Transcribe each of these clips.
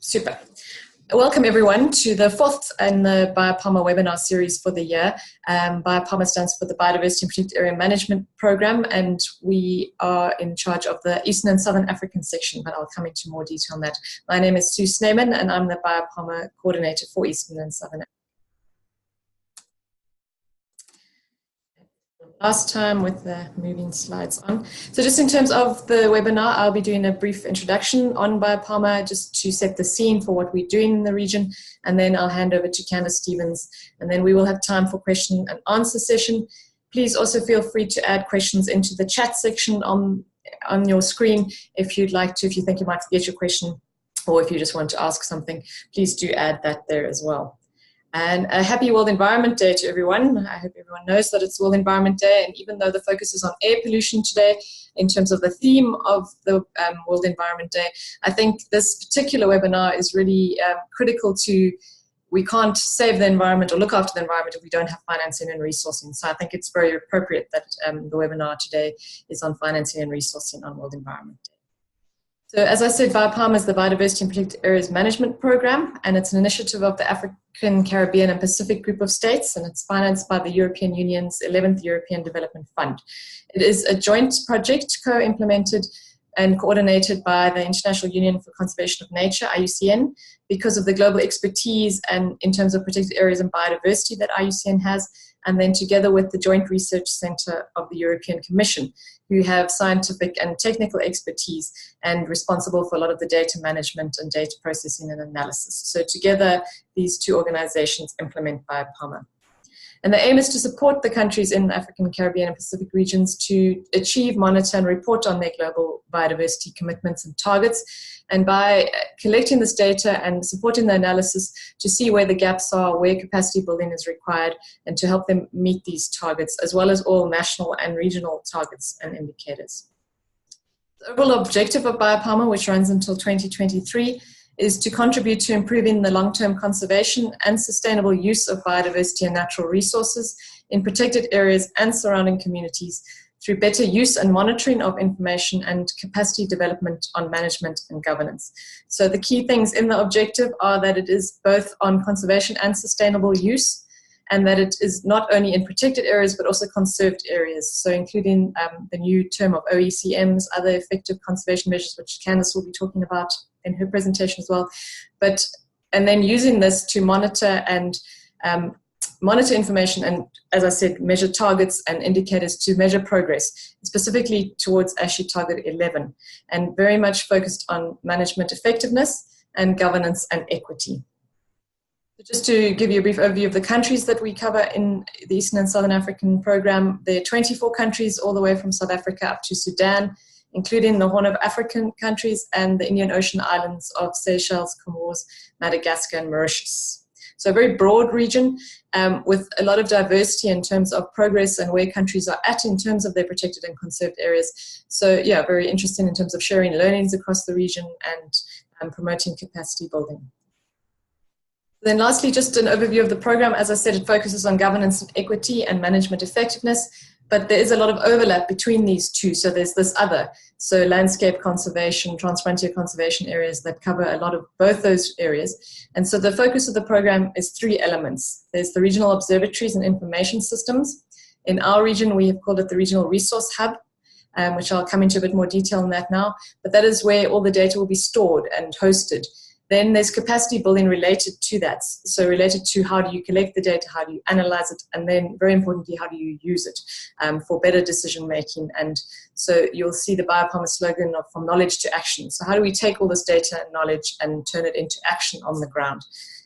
Super. Welcome everyone to the fourth in the BIOPAMA webinar series for the year. BIOPAMA stands for the Biodiversity and Protected Area Management Program, and we are in charge of the Eastern and Southern African section, but I'll come into more detail on that. My name is Sue Sneeman and I'm the BIOPAMA coordinator for Eastern and Southern Africa. Last time with the moving slides on. So just in terms of the webinar, I'll be doing a brief introduction on BIOPAMA just to set the scene for what we're doing in the region, and then I'll hand over to Candice Stevens, and then we will have time for question and answer session. Please also feel free to add questions into the chat section on your screen if you'd like to, if you think you might get your question, or if you just want to ask something, please do add that there as well. And a happy World Environment Day to everyone. I hope everyone knows that it's World Environment Day, and even though the focus is on air pollution today, in terms of the theme of the World Environment Day, I think this particular webinar is really critical to, we can't save the environment or look after the environment if we don't have financing and resourcing. So I think it's very appropriate that the webinar today is on financing and resourcing on World Environment Day. So as I said, BIOPAMA is the Biodiversity and Protected Areas Management Program, and it's an initiative of the African, Caribbean and Pacific Group of States, and it's financed by the European Union's 11th European Development Fund. It is a joint project co-implemented and coordinated by the International Union for Conservation of Nature, IUCN, because of the global expertise and in terms of protected areas and biodiversity that IUCN has, and then together with the Joint Research Centre of the European Commission, who have scientific and technical expertise and responsible for a lot of the data management and data processing and analysis. So together, these two organizations implement BIOPAMA. And the aim is to support the countries in the African, Caribbean and Pacific regions to achieve, monitor and report on their global biodiversity commitments and targets. And by collecting this data and supporting the analysis to see where the gaps are, where capacity building is required, and to help them meet these targets, as well as all national and regional targets and indicators. The overall objective of BIOPAMA, which runs until 2023, is to contribute to improving the long-term conservation and sustainable use of biodiversity and natural resources in protected areas and surrounding communities through better use and monitoring of information and capacity development on management and governance. So the key things in the objective are that it is both on conservation and sustainable use, and that it is not only in protected areas but also conserved areas, so including the new term of OECMs, other effective conservation measures, which Candice will be talking about in her presentation as well. And then using this to monitor and monitor information and, as I said, measure targets and indicators to measure progress, specifically towards ASHI Target 11, and very much focused on management effectiveness and governance and equity. Just to give you a brief overview of the countries that we cover in the Eastern and Southern African program, there are 24 countries all the way from South Africa up to Sudan, including the Horn of African countries and the Indian Ocean islands of Seychelles, Comoros, Madagascar and Mauritius. So a very broad region with a lot of diversity in terms of progress and where countries are at in terms of their protected and conserved areas. So yeah, very interesting in terms of sharing learnings across the region and promoting capacity building. Then lastly, just an overview of the program. As I said, it focuses on governance and equity and management effectiveness, but there is a lot of overlap between these two. So there's this other, so landscape conservation, transfrontier conservation areas that cover a lot of both those areas. And so the focus of the program is three elements. There's the regional observatories and information systems. In our region, we have called it the Regional Resource Hub, which I'll come into a bit more detail on that now, but that is where all the data will be stored and hosted. Then there's capacity building related to that. So related to how do you collect the data, how do you analyze it, and then very importantly, how do you use it for better decision making. And so you'll see the BIOPAMA slogan of from knowledge to action. So how do we take all this data and knowledge and turn it into action on the ground?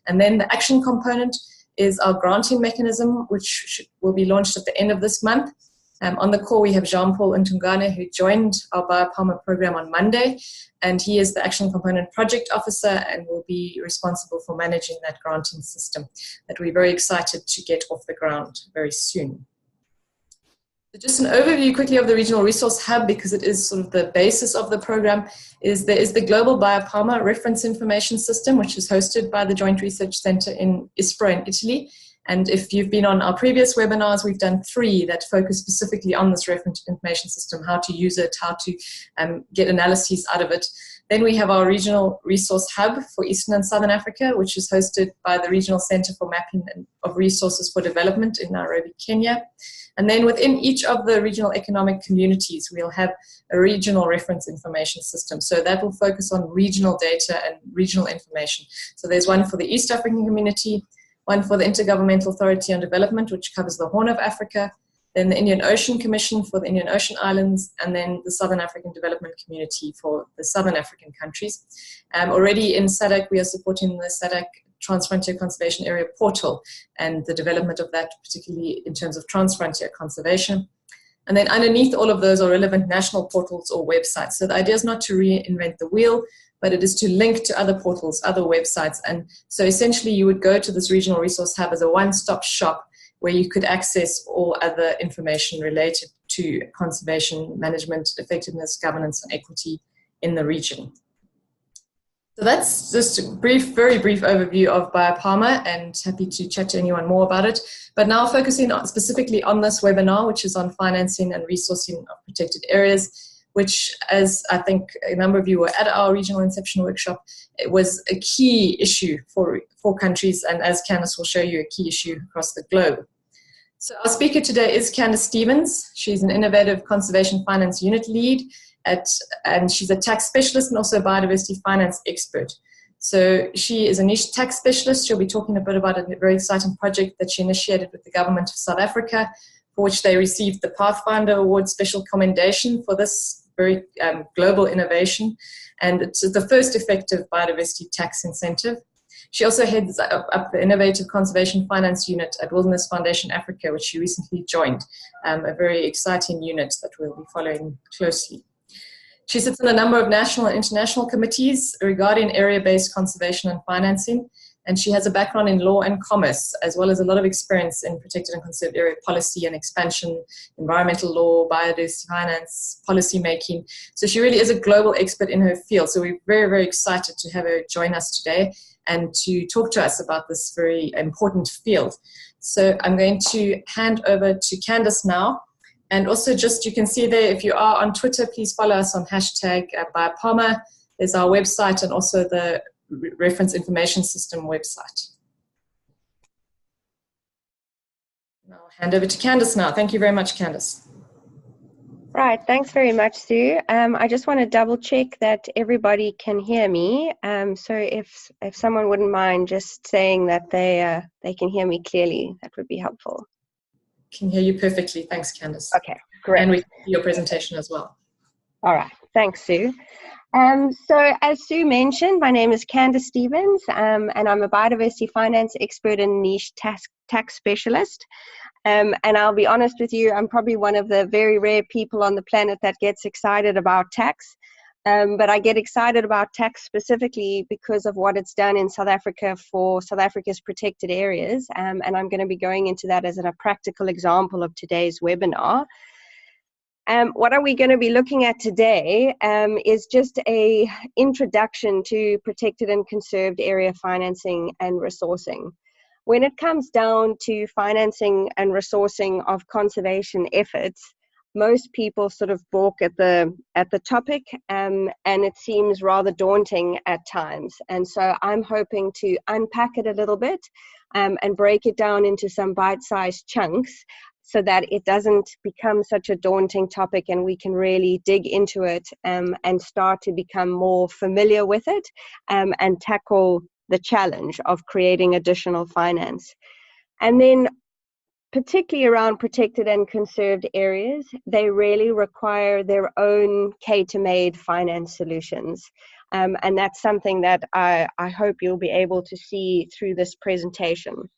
And then the action component is our granting mechanism, which will be launched at the end of this month. On the call, we have Jean-Paul Ntungane, who joined our BIOPAMA program on Monday, and he is the Action Component Project Officer and will be responsible for managing that granting system that we're very excited to get off the ground very soon. So just an overview quickly of the Regional Resource Hub, because it is sort of the basis of the program, is there is the Global BIOPAMA Reference Information System, which is hosted by the Joint Research Centre in ISPRA in Italy. And if you've been on our previous webinars, we've done 3 that focus specifically on this reference information system, how to use it, how to get analyses out of it. Then we have our regional resource hub for Eastern and Southern Africa, which is hosted by the Regional Center for Mapping of Resources for Development in Nairobi, Kenya. And then within each of the regional economic communities, we'll have a regional reference information system. So that will focus on regional data and regional information. So there's one for the East African community, one for the Intergovernmental Authority on Development, which covers the Horn of Africa, then the Indian Ocean Commission for the Indian Ocean Islands, and then the Southern African Development Community for the Southern African countries. Already in SADC, we are supporting the SADC Transfrontier Conservation Area portal and the development of that, particularly in terms of transfrontier conservation. And then underneath all of those are relevant national portals or websites. So the idea is not to reinvent the wheel, but it is to link to other portals, other websites. And so essentially you would go to this regional resource hub as a one-stop shop where you could access all other information related to conservation, management, effectiveness, governance, and equity in the region. So that's just a very brief overview of BIOPAMA, and happy to chat to anyone more about it. But now focusing specifically on this webinar, which is on financing and resourcing of protected areas, which, as I think a number of you were at our regional inception workshop, it was a key issue for countries, and as Candice will show you, a key issue across the globe. So our speaker today is Candice Stevens. She's an innovative conservation finance unit lead and she's a tax specialist and also a biodiversity finance expert. So she is a niche tax specialist. She'll be talking a bit about a very exciting project that she initiated with the government of South Africa, for which they received the Pathfinder Award Special Commendation for this very global innovation. And it's the first effective biodiversity tax incentive. She also heads up the Innovative Conservation Finance Unit at Wilderness Foundation Africa, which she recently joined, a very exciting unit that we'll be following closely. She sits on a number of national and international committees regarding area-based conservation and financing, and she has a background in law and commerce, as well as a lot of experience in protected and conserved area policy and expansion, environmental law, biodiversity finance, policy making. So she really is a global expert in her field. So we're very excited to have her join us today and to talk to us about this very important field. So I'm going to hand over to Candice now. And also just, you can see there, if you are on Twitter, please follow us on hashtag BIOPAMA. There's our website and also the reference information system website. I'll hand over to Candice now. Thank you very much, Candice. Right, thanks very much, Sue. I just want to double check that everybody can hear me. So if someone wouldn't mind just saying that they can hear me clearly, that would be helpful. Can hear you perfectly. Thanks, Candice. Okay, great. And we see your presentation as well. All right, thanks, Sue. So as Sue mentioned, my name is Candice Stevens, and I'm a biodiversity finance expert and niche tax specialist. And I'll be honest with you, I'm probably one of the very rare people on the planet that gets excited about tax. But I get excited about tax specifically because of what it's done in South Africa for South Africa's protected areas. And I'm going to be going into that as a practical example of today's webinar. What are we going to be looking at today is just an introduction to protected and conserved area financing and resourcing. When it comes down to financing and resourcing of conservation efforts, most people sort of balk at the topic, and it seems rather daunting at times. And so I'm hoping to unpack it a little bit and break it down into some bite-sized chunks so that it doesn't become such a daunting topic and we can really dig into it and start to become more familiar with it and tackle the challenge of creating additional finance. And then particularly around protected and conserved areas, they really require their own tailor-made finance solutions. And that's something that I hope you'll be able to see through this presentation.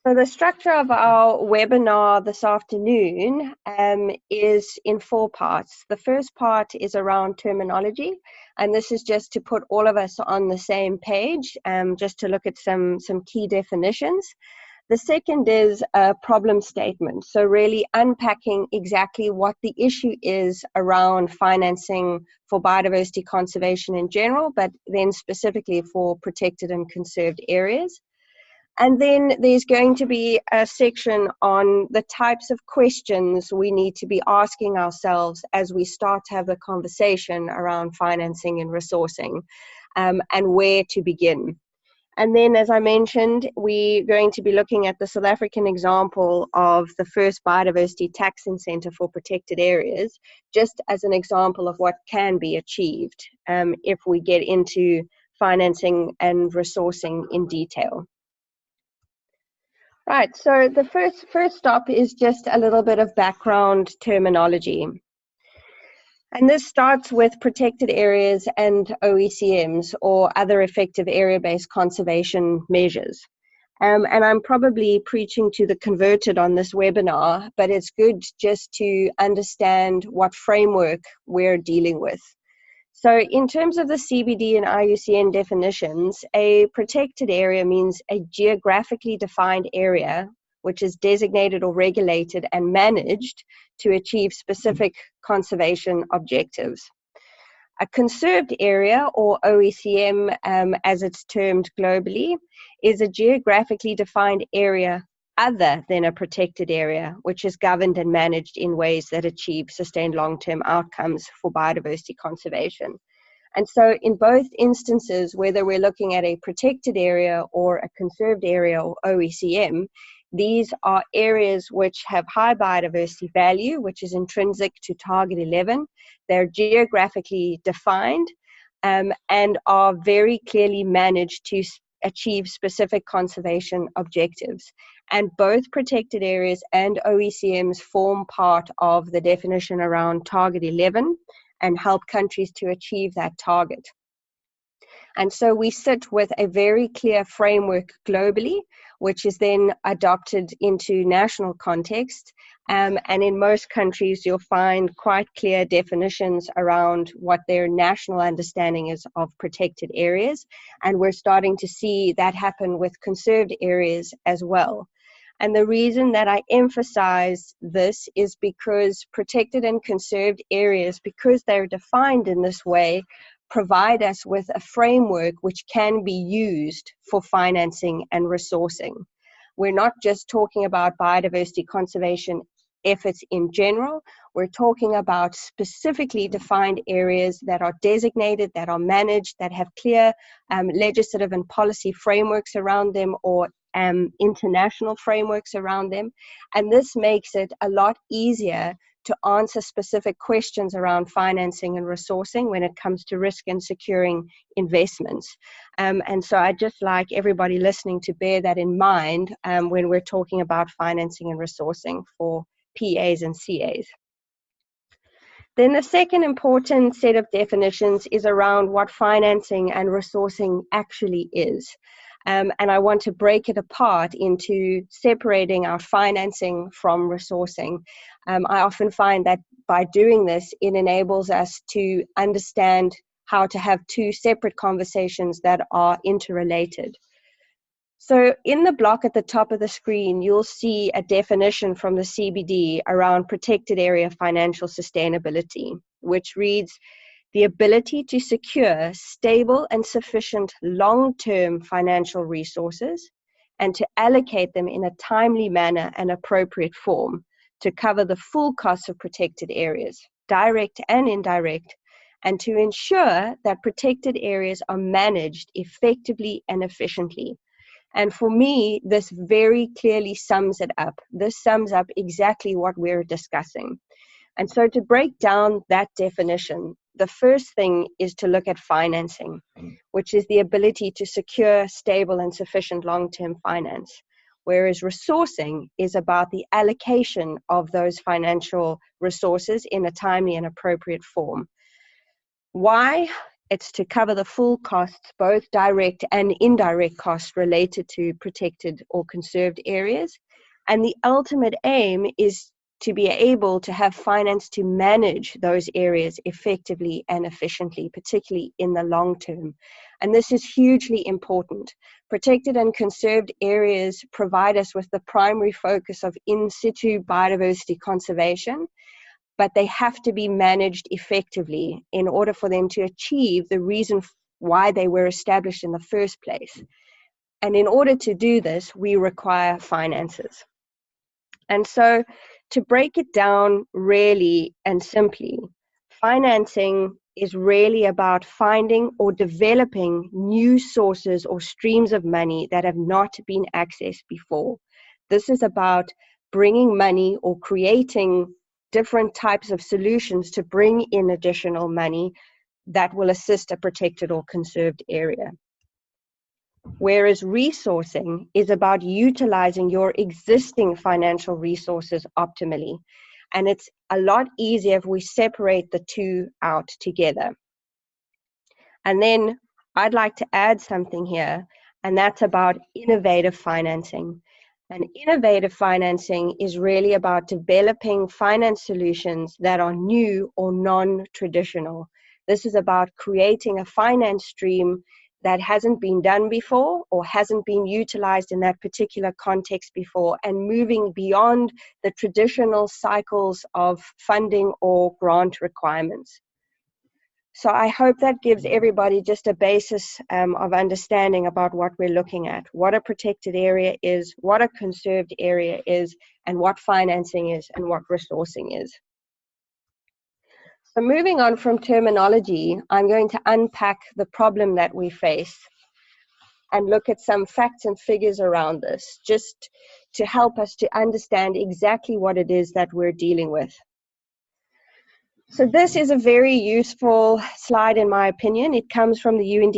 So the structure of our webinar this afternoon is in 4 parts. The first part is around terminology, and this is just to put all of us on the same page, just to look at some key definitions. The second is a problem statement, so really unpacking exactly what the issue is around financing for biodiversity conservation in general, but then specifically for protected and conserved areas. And then there's going to be a section on the types of questions we need to be asking ourselves as we start to have the conversation around financing and resourcing, and where to begin. And then, as I mentioned, we're going to be looking at the South African example of the first biodiversity tax incentive for protected areas, just as an example of what can be achieved if we get into financing and resourcing in detail. Right, so the first stop is just a little bit of background terminology. And this starts with protected areas and OECMs, or other effective area-based conservation measures. And I'm probably preaching to the converted on this webinar, but it's good just to understand what framework we're dealing with. So in terms of the CBD and IUCN definitions, a protected area means a geographically defined area which is designated or regulated and managed to achieve specific conservation objectives. A conserved area, or OECM as it's termed globally, is a geographically defined area other than a protected area, which is governed and managed in ways that achieve sustained long-term outcomes for biodiversity conservation. And so in both instances, whether we're looking at a protected area or a conserved area or OECM, these are areas which have high biodiversity value, which is intrinsic to Target 11. They're geographically defined and are very clearly managed to achieve specific conservation objectives. And both protected areas and OECMs form part of the definition around Target 11 and help countries to achieve that target. And so we sit with a very clear framework globally, which is then adopted into national context. And in most countries, you'll find quite clear definitions around what their national understanding is of protected areas. And we're starting to see that happen with conserved areas as well. And the reason that I emphasize this is because protected and conserved areas, because they're defined in this way, provide us with a framework which can be used for financing and resourcing. We're not just talking about biodiversity conservation efforts in general. We're talking about specifically defined areas that are designated, that are managed, that have clear legislative and policy frameworks around them, or international frameworks around them. And this makes it a lot easier to answer specific questions around financing and resourcing when it comes to risk and securing investments. And so I'd just like everybody listening to bear that in mind when we're talking about financing and resourcing for PAs and CAs. Then the second important set of definitions is around what financing and resourcing actually is. And I want to break it apart into separating our financing from resourcing. I often find that by doing this, it enables us to understand how to have two separate conversations that are interrelated. So in the block at the top of the screen, you'll see a definition from the CBD around protected area financial sustainability, which reads, the ability to secure stable and sufficient long-term financial resources and to allocate them in a timely manner and appropriate form to cover the full costs of protected areas, direct and indirect, and to ensure that protected areas are managed effectively and efficiently. And for me, this very clearly sums it up. This sums up exactly what we're discussing. And so to break down that definition, the first thing is to look at financing, which is the ability to secure stable and sufficient long-term finance, whereas resourcing is about the allocation of those financial resources in a timely and appropriate form. Why? It's to cover the full costs, both direct and indirect costs related to protected or conserved areas. And the ultimate aim is to be able to have finance to manage those areas effectively and efficiently, particularly in the long term. And this is hugely important. Protected and conserved areas provide us with the primary focus of in situ biodiversity conservation, but they have to be managed effectively in order for them to achieve the reason why they were established in the first place. And in order to do this, we require finances. And so to break it down really and simply, financing is really about finding or developing new sources or streams of money that have not been accessed before. This is about bringing money or creating different types of solutions to bring in additional money that will assist a protected or conserved area. Whereas resourcing is about utilizing your existing financial resources optimally. And it's a lot easier if we separate the two out together. And then I'd like to add something here, and that's about innovative financing. And innovative financing is really about developing finance solutions that are new or non-traditional. This is about creating a finance stream that hasn't been done before or hasn't been utilized in that particular context before, and moving beyond the traditional cycles of funding or grant requirements. So I hope that gives everybody just a basis of understanding about what we're looking at, what a protected area is, what a conserved area is, and what financing is, and what resourcing is. So moving on from terminology, I'm going to unpack the problem that we face and look at some facts and figures around this, just to help us to understand exactly what it is that we're dealing with. So this is a very useful slide in my opinion. It comes from the UND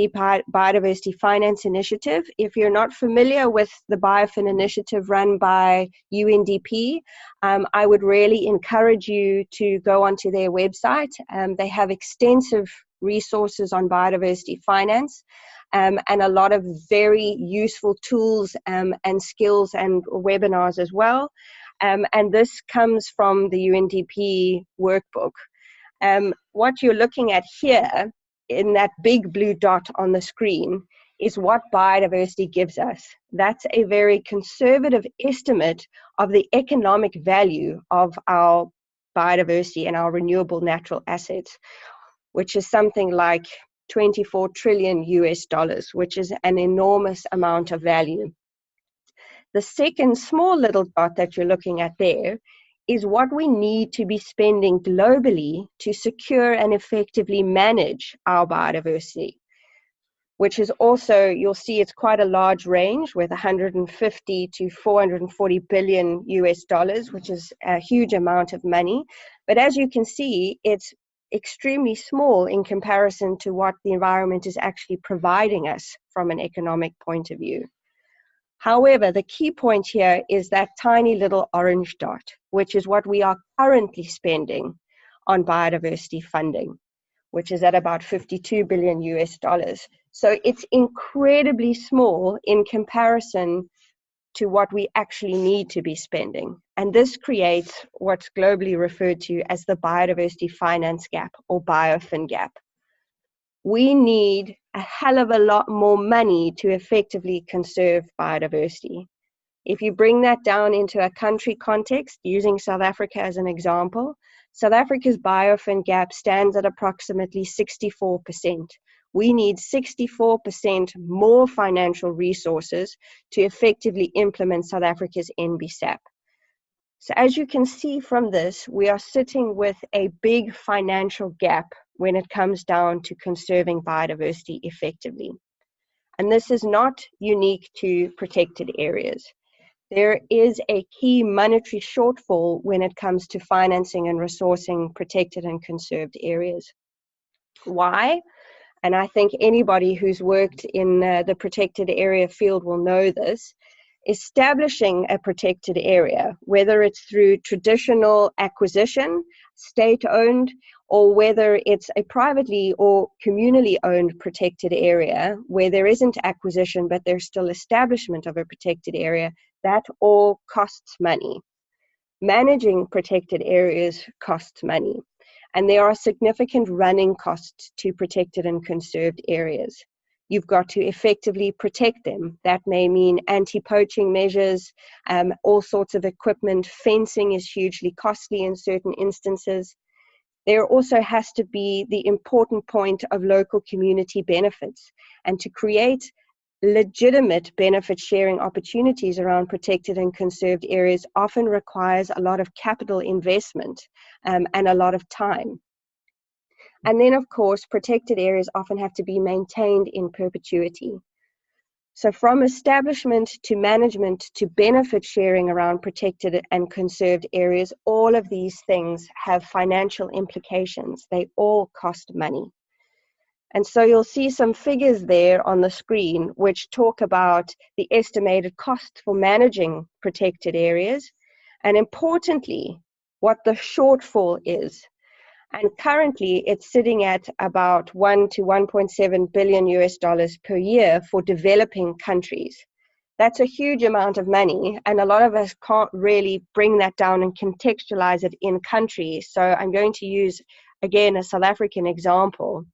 Biodiversity Finance Initiative. If you're not familiar with the BioFin initiative run by UNDP, I would really encourage you to go onto their website. They have extensive resources on biodiversity finance and a lot of very useful tools and skills and webinars as well. And this comes from the UNDP workbook. What you're looking at here in that big blue dot on the screen is what biodiversity gives us. That's a very conservative estimate of the economic value of our biodiversity and our renewable natural assets, which is something like 24 trillion US dollars, which is an enormous amount of value. The second small little dot that you're looking at there is what we need to be spending globally to secure and effectively manage our biodiversity, which is also, you'll see it's quite a large range with 150 to 440 billion US dollars, which is a huge amount of money. But as you can see, it's extremely small in comparison to what the environment is actually providing us from an economic point of view. However, the key point here is that tiny little orange dot, which is what we are currently spending on biodiversity funding, which is at about 52 billion US dollars. So it's incredibly small in comparison to what we actually need to be spending. And this creates what's globally referred to as the biodiversity finance gap or BioFin gap. We need a hell of a lot more money to effectively conserve biodiversity. If you bring that down into a country context, using South Africa as an example, South Africa's BioFin gap stands at approximately 64%. We need 64% more financial resources to effectively implement South Africa's NBSAP. So as you can see from this, we are sitting with a big financial gap when it comes down to conserving biodiversity effectively. And this is not unique to protected areas. There is a key monetary shortfall when it comes to financing and resourcing protected and conserved areas. Why? And I think anybody who's worked in the protected area field will know this. Establishing a protected area, whether it's through traditional acquisition, state-owned, or whether it's a privately or communally owned protected area where there isn't acquisition but there's still establishment of a protected area, that all costs money. Managing protected areas costs money, and there are significant running costs to protected and conserved areas. You've got to effectively protect them. That may mean anti-poaching measures, all sorts of equipment. Fencing is hugely costly in certain instances. There also has to be the important point of local community benefits, and to create legitimate benefit sharing opportunities around protected and conserved areas often requires a lot of capital investment and a lot of time. And then, of course, protected areas often have to be maintained in perpetuity. So from establishment to management to benefit sharing around protected and conserved areas, all of these things have financial implications. They all cost money. And so you'll see some figures there on the screen which talk about the estimated cost for managing protected areas, and importantly, what the shortfall is. And currently it's sitting at about 1 to 1.7 billion US dollars per year for developing countries. That's a huge amount of money, and a lot of us can't really bring that down and contextualize it in country. So I'm going to use, again, a South African example.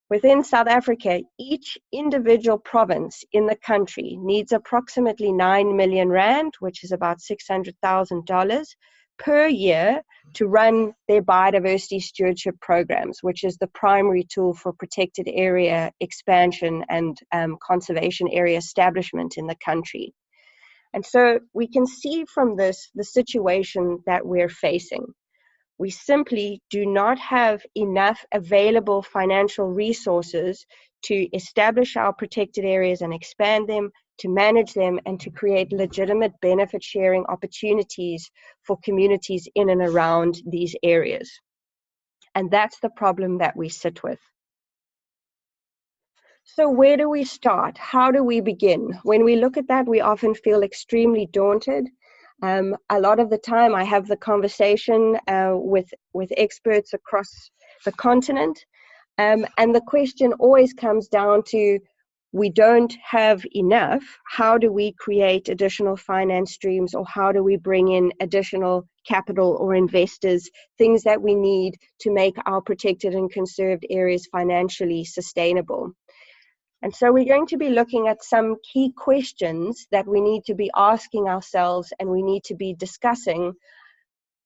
Within South Africa, each individual province in the country needs approximately 9 million rand, which is about $600,000 per year, to run their biodiversity stewardship programs, which is the primary tool for protected area expansion and conservation area establishment in the country. And so we can see from this the situation that we're facing. We simply do not have enough available financial resources to establish our protected areas and expand them, to manage them, and to create legitimate benefit sharing opportunities for communities in and around these areas. And that's the problem that we sit with. So where do we start? How do we begin? When we look at that, we often feel extremely daunted. A lot of the time I have the conversation with experts across the continent, and the question always comes down to, we don't have enough. How do we create additional finance streams, or how do we bring in additional capital or investors, things that we need to make our protected and conserved areas financially sustainable? And so we're going to be looking at some key questions that we need to be asking ourselves, and we need to be discussing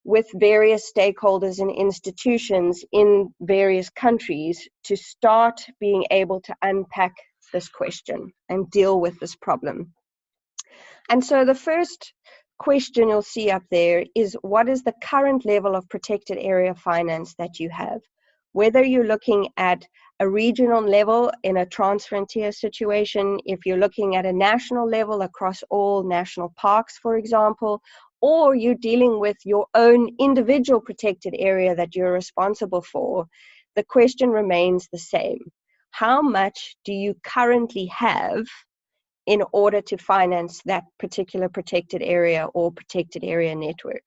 with various stakeholders and institutions in various countries to start being able to unpack this question and deal with this problem. And so the first question you'll see up there is, what is the current level of protected area finance that you have? Whether you're looking at a regional level in a transfrontier situation, if you're looking at a national level across all national parks, for example, or you're dealing with your own individual protected area that you're responsible for, the question remains the same. How much do you currently have in order to finance that particular protected area or protected area network?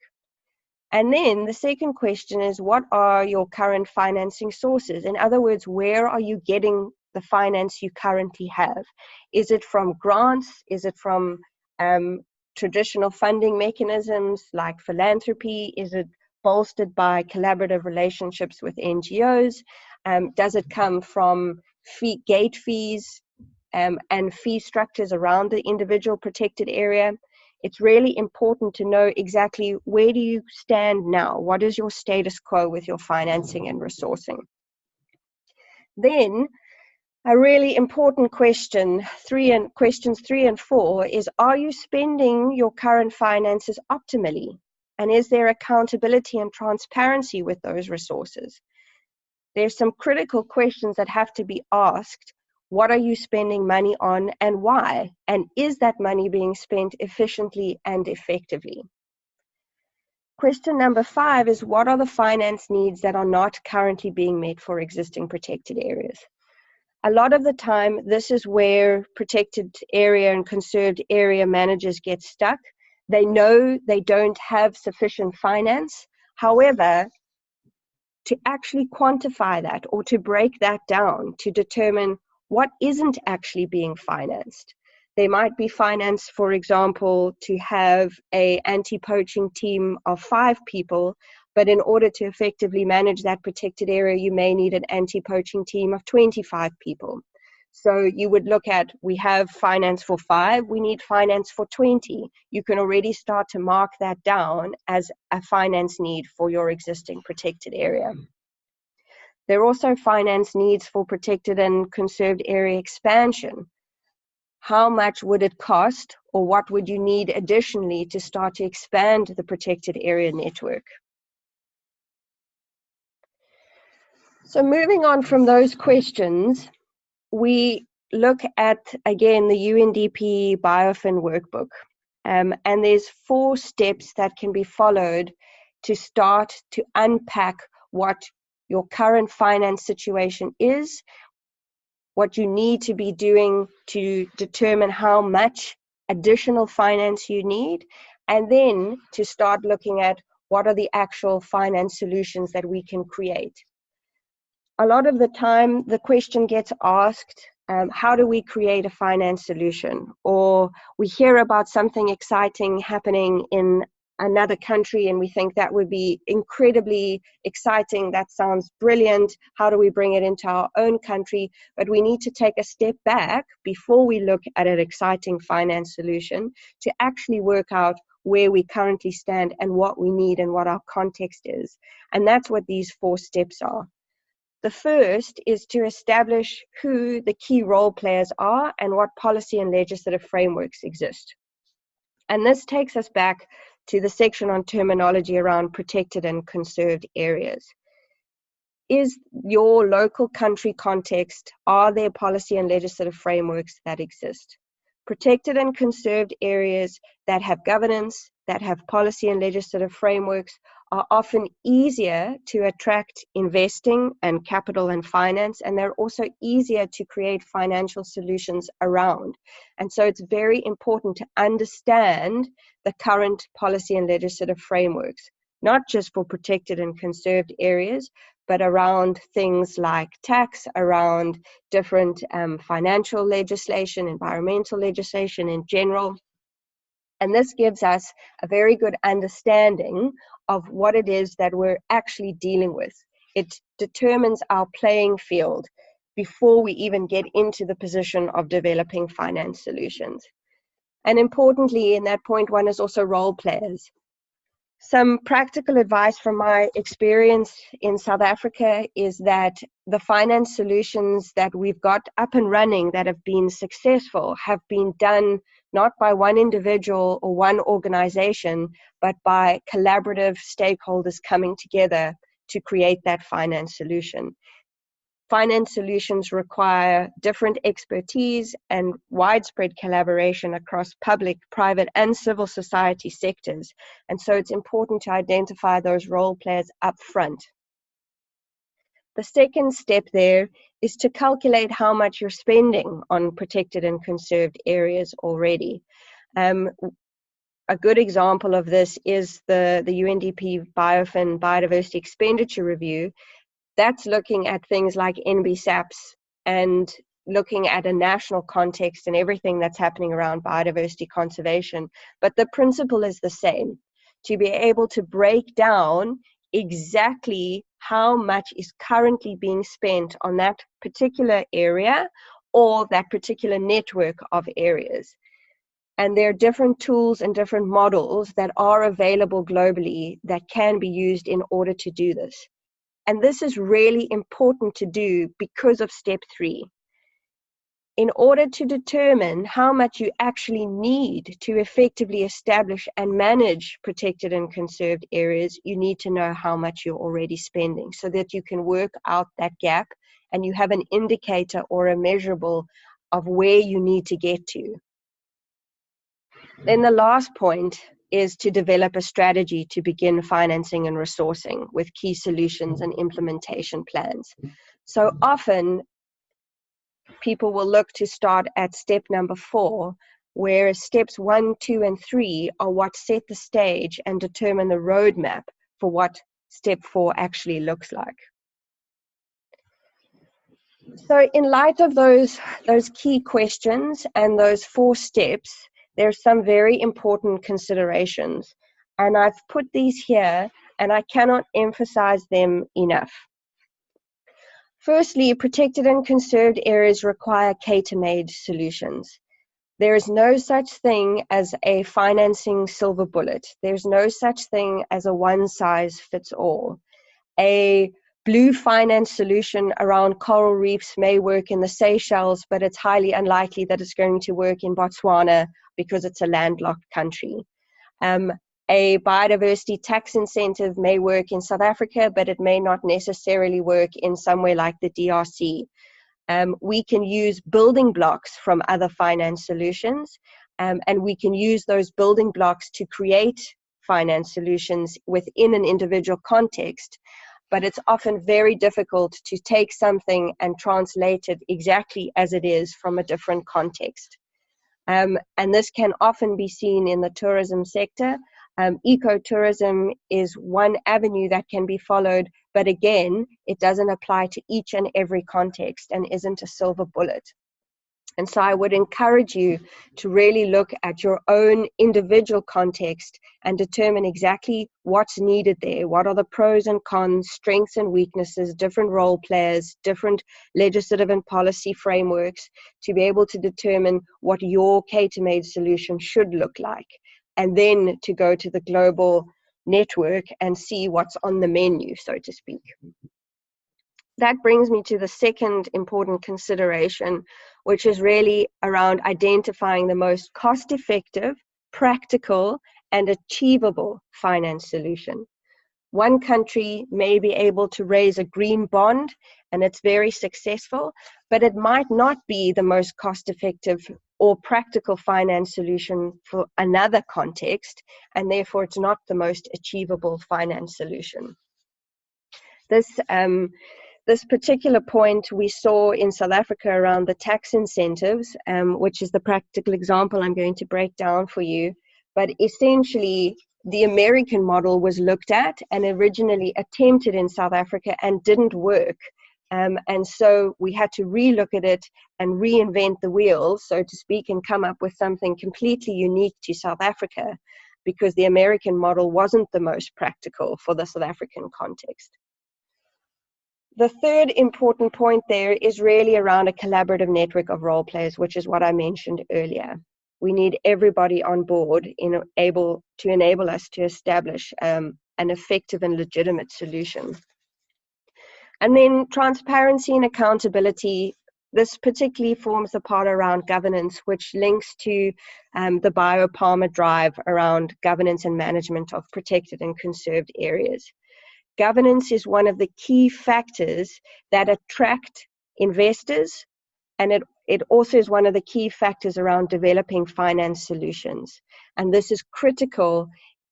And then the second question is, what are your current financing sources? In other words, where are you getting the finance you currently have? Is it from grants? Is it from traditional funding mechanisms like philanthropy? Is it bolstered by collaborative relationships with NGOs? Does it come from gate fees and fee structures around the individual protected area? It's really important to know exactly where do you stand now? What is your status quo with your financing and resourcing? Then a really important question, questions 3 and 4 is, are you spending your current finances optimally? And is there accountability and transparency with those resources? There's some critical questions that have to be asked. What are you spending money on and why? And is that money being spent efficiently and effectively? Question number 5 is, what are the finance needs that are not currently being met for existing protected areas? A lot of the time, this is where protected area and conserved area managers get stuck. They know they don't have sufficient finance. However, to actually quantify that, or to break that down to determine what isn't actually being financed. There might be finance, for example, to have an anti-poaching team of 5 people, but in order to effectively manage that protected area, you may need an anti-poaching team of 25 people. So you would look at, we have finance for 5, we need finance for 20. You can already start to mark that down as a finance need for your existing protected area. There are also finance needs for protected and conserved area expansion. how much would it cost, or what would you need additionally to start to expand the protected area network? So moving on from those questions, we look at, again, the UNDP BioFin workbook. And there's 4 steps that can be followed to start to unpack what your current finance situation is, what you need to be doing to determine how much additional finance you need, and then to start looking at what are the actual finance solutions that we can create. A lot of the time, the question gets asked, how do we create a finance solution? Or we hear about something exciting happening in another country and we think that would be incredibly exciting. That sounds brilliant. How do we bring it into our own country? But we need to take a step back before we look at an exciting finance solution to actually work out where we currently stand and what we need and what our context is. And that's what these 4 steps are. The first is to establish who the key role players are and what policy and legislative frameworks exist. And this takes us back to the section on terminology around protected and conserved areas. Is your local country context, are there policy and legislative frameworks that exist? Protected and conserved areas that have governance, that have policy and legislative frameworks, are often easier to attract investing and capital and finance, and they're also easier to create financial solutions around. And so it's very important to understand the current policy and legislative frameworks, not just for protected and conserved areas, but around things like tax, around different financial legislation, environmental legislation in general. And this gives us a very good understanding of what it is that we're actually dealing with. It determines our playing field before we even get into the position of developing finance solutions. And importantly, in that point 1 is also role players. Some practical advice from my experience in South Africa is that the finance solutions that we've got up and running that have been successful have been done not by one individual or one organization, but by collaborative stakeholders coming together to create that finance solution. Finance solutions require different expertise and widespread collaboration across public, private, and civil society sectors. And so it's important to identify those role players up front. The second step there is to calculate how much you're spending on protected and conserved areas already. A good example of this is the UNDP BioFin Biodiversity Expenditure Review. That's looking at things like NBSAPs and looking at a national context and everything that's happening around biodiversity conservation. But the principle is the same, to be able to break down exactly how much is currently being spent on that particular area or that particular network of areas. And there are different tools and different models that are available globally that can be used in order to do this. And this is really important to do because of step 3. In order to determine how much you actually need to effectively establish and manage protected and conserved areas, you need to know how much you're already spending so that you can work out that gap and you have an indicator or a measurable of where you need to get to. Then the last point is to develop a strategy to begin financing and resourcing with key solutions and implementation plans. So often, people will look to start at step number 4, whereas steps 1, 2, and 3 are what set the stage and determine the roadmap for what step 4 actually looks like. So in light of those key questions and those 4 steps, there's some very important considerations. And I've put these here, and I cannot emphasize them enough. Firstly, protected and conserved areas require tailor-made solutions. There is no such thing as a financing silver bullet. There's no such thing as a one-size-fits-all. A blue finance solution around coral reefs may work in the Seychelles, but it's highly unlikely that it's going to work in Botswana because it's a landlocked country. A biodiversity tax incentive may work in South Africa, but it may not necessarily work in somewhere like the DRC. We can use building blocks from other finance solutions, and we can use those building blocks to create finance solutions within an individual context. But it's often very difficult to take something and translate it exactly as it is from a different context. And this can often be seen in the tourism sector. Ecotourism is one avenue that can be followed, but again, it doesn't apply to each and every context and isn't a silver bullet. And so I would encourage you to really look at your own individual context and determine exactly what's needed there. What are the pros and cons, strengths and weaknesses, different role players, different legislative and policy frameworks to be able to determine what your tailor-made solution should look like. And then to go to the global network and see what's on the menu, so to speak. That brings me to the second important consideration, which is really around identifying the most cost-effective, practical, and achievable finance solution. One country may be able to raise a green bond, and it's very successful, but it might not be the most cost-effective or practical finance solution for another context, and therefore it's not the most achievable finance solution. This particular point we saw in South Africa around the tax incentives, which is the practical example I'm going to break down for you. But essentially, the American model was looked at and originally attempted in South Africa and didn't work. And so we had to relook at it and reinvent the wheel, so to speak, and come up with something completely unique to South Africa, because the American model wasn't the most practical for the South African context. The third important point there is really around a collaborative network of role players, which is what I mentioned earlier. We need everybody on board to enable us to establish an effective and legitimate solution. And then transparency and accountability. This particularly forms a part around governance, which links to the BIOPAMA drive around governance and management of protected and conserved areas. Governance is one of the key factors that attract investors, and it also is one of the key factors around developing finance solutions. And this is critical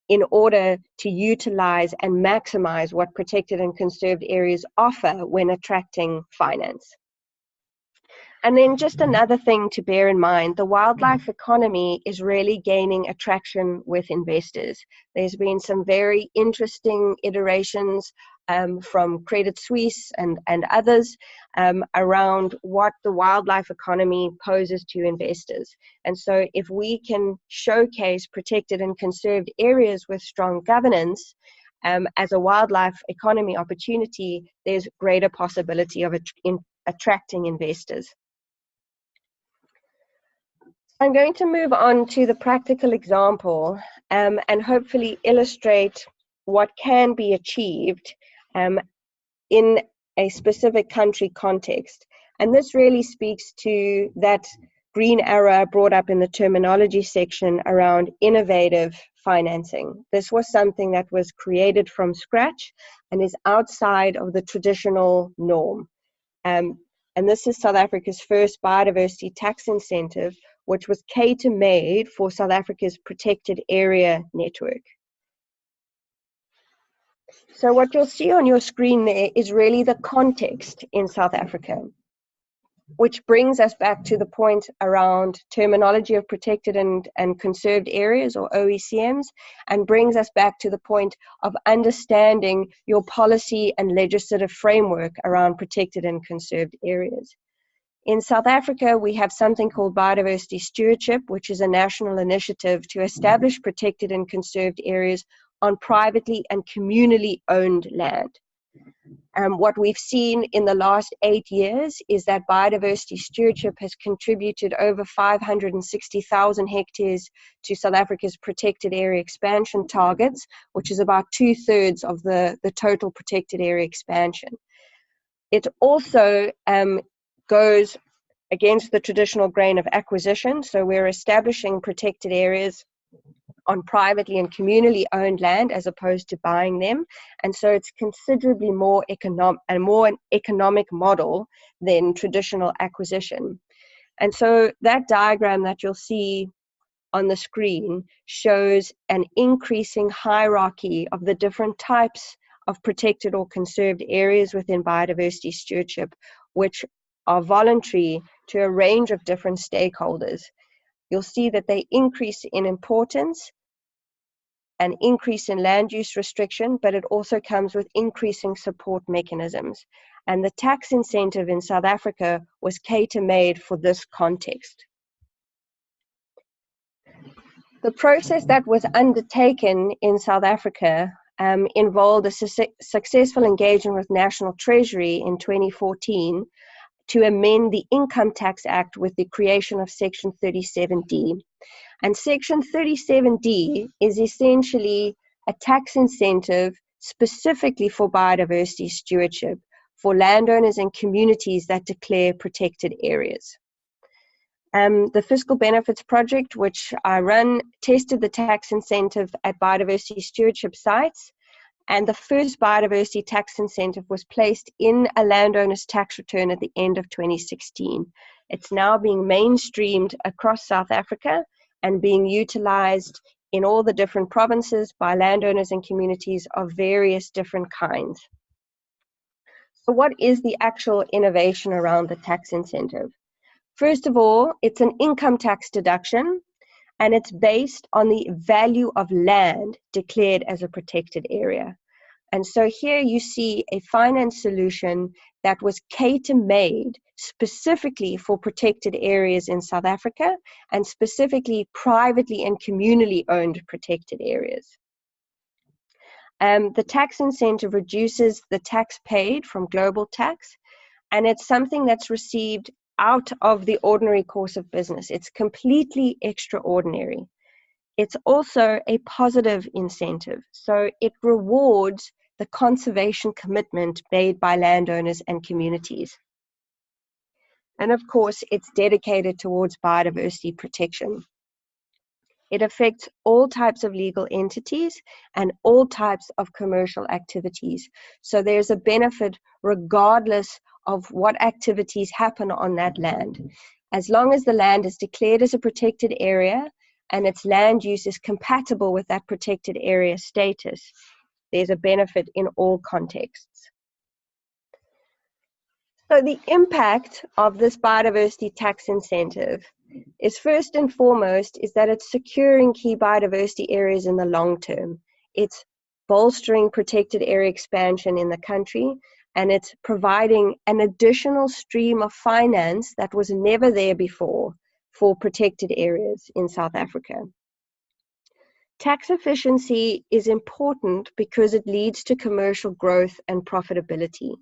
in order to utilize and maximize what protected and conserved areas offer when attracting finance. And then just another thing to bear in mind, the wildlife economy is really gaining attraction with investors. There's been some very interesting iterations from Credit Suisse and others around what the wildlife economy poses to investors. And so if we can showcase protected and conserved areas with strong governance as a wildlife economy opportunity, there's greater possibility of attracting investors. I'm going to move on to the practical example and hopefully illustrate what can be achieved in a specific country context. And this really speaks to that green arrow brought up in the terminology section around innovative financing. This was something that was created from scratch and is outside of the traditional norm. And this is South Africa's first biodiversity tax incentive, which was tailor-made for South Africa's protected area network. So what you'll see on your screen there is really the context in South Africa, which brings us back to the point around terminology of protected and conserved areas, or OECMs, and brings us back to the point of understanding your policy and legislative framework around protected and conserved areas. In South Africa, we have something called Biodiversity Stewardship, which is a national initiative to establish protected and conserved areas on privately and communally owned land. What we've seen in the last 8 years is that biodiversity stewardship has contributed over 560,000 hectares to South Africa's protected area expansion targets, which is about 2/3 of the total protected area expansion. It also goes against the traditional grain of acquisition, so we're establishing protected areas on privately and communally owned land as opposed to buying them, and so it's considerably more an economic model than traditional acquisition. And so that diagram that you'll see on the screen shows an increasing hierarchy of the different types of protected or conserved areas within biodiversity stewardship, which are voluntary to a range of different stakeholders. You'll see that they increase in importance, an increase in land use restriction, but it also comes with increasing support mechanisms. And the tax incentive in South Africa was tailor-made for this context. The process that was undertaken in South Africa involved a successful engagement with National Treasury in 2014 to amend the Income Tax Act with the creation of Section 37D. And Section 37D is essentially a tax incentive specifically for biodiversity stewardship for landowners and communities that declare protected areas. The Fiscal Benefits Project, which I run, tested the tax incentive at biodiversity stewardship sites, and the first biodiversity tax incentive was placed in a landowner's tax return at the end of 2016. It's now being mainstreamed across South Africa and being utilized in all the different provinces by landowners and communities of various different kinds. So what is the actual innovation around the tax incentive? First of all, it's an income tax deduction, and it's based on the value of land declared as a protected area. And so here you see a finance solution that was tailor-made specifically for protected areas in South Africa, and specifically privately and communally owned protected areas. The tax incentive reduces the tax paid from global tax, and it's something that's received out of the ordinary course of business. It's completely extraordinary. It's also a positive incentive, so it rewards the conservation commitment made by landowners and communities. And of course, it's dedicated towards biodiversity protection. It affects all types of legal entities and all types of commercial activities. So there's a benefit regardless of what activities happen on that land. As long as the land is declared as a protected area and its land use is compatible with that protected area status, there's a benefit in all contexts. So the impact of this biodiversity tax incentive is first and foremost is that it's securing key biodiversity areas in the long term. It's bolstering protected area expansion in the country, and it's providing an additional stream of finance that was never there before for protected areas in South Africa. Tax efficiency is important because it leads to commercial growth and profitability.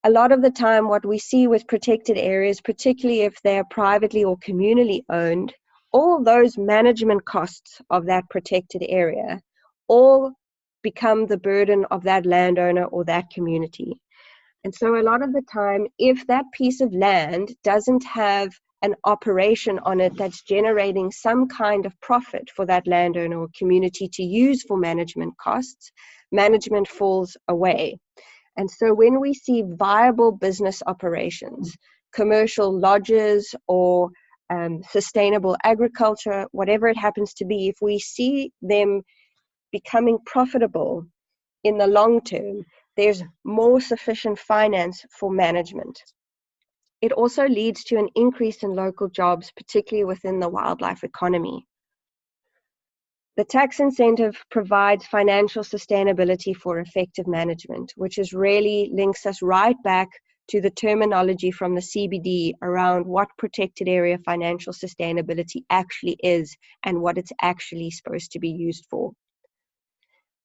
A lot of the time, what we see with protected areas, particularly if they are privately or communally owned, all those management costs of that protected area all become the burden of that landowner or that community. And so a lot of the time, if that piece of land doesn't have an operation on it that's generating some kind of profit for that landowner or community to use for management costs, management falls away. And so when we see viable business operations, commercial lodges or sustainable agriculture, whatever it happens to be, if we see them becoming profitable in the long term, there's more sufficient finance for management. It also leads to an increase in local jobs, particularly within the wildlife economy. The tax incentive provides financial sustainability for effective management, which is really links us right back to the terminology from the CBD around what protected area financial sustainability actually is and what it's actually supposed to be used for.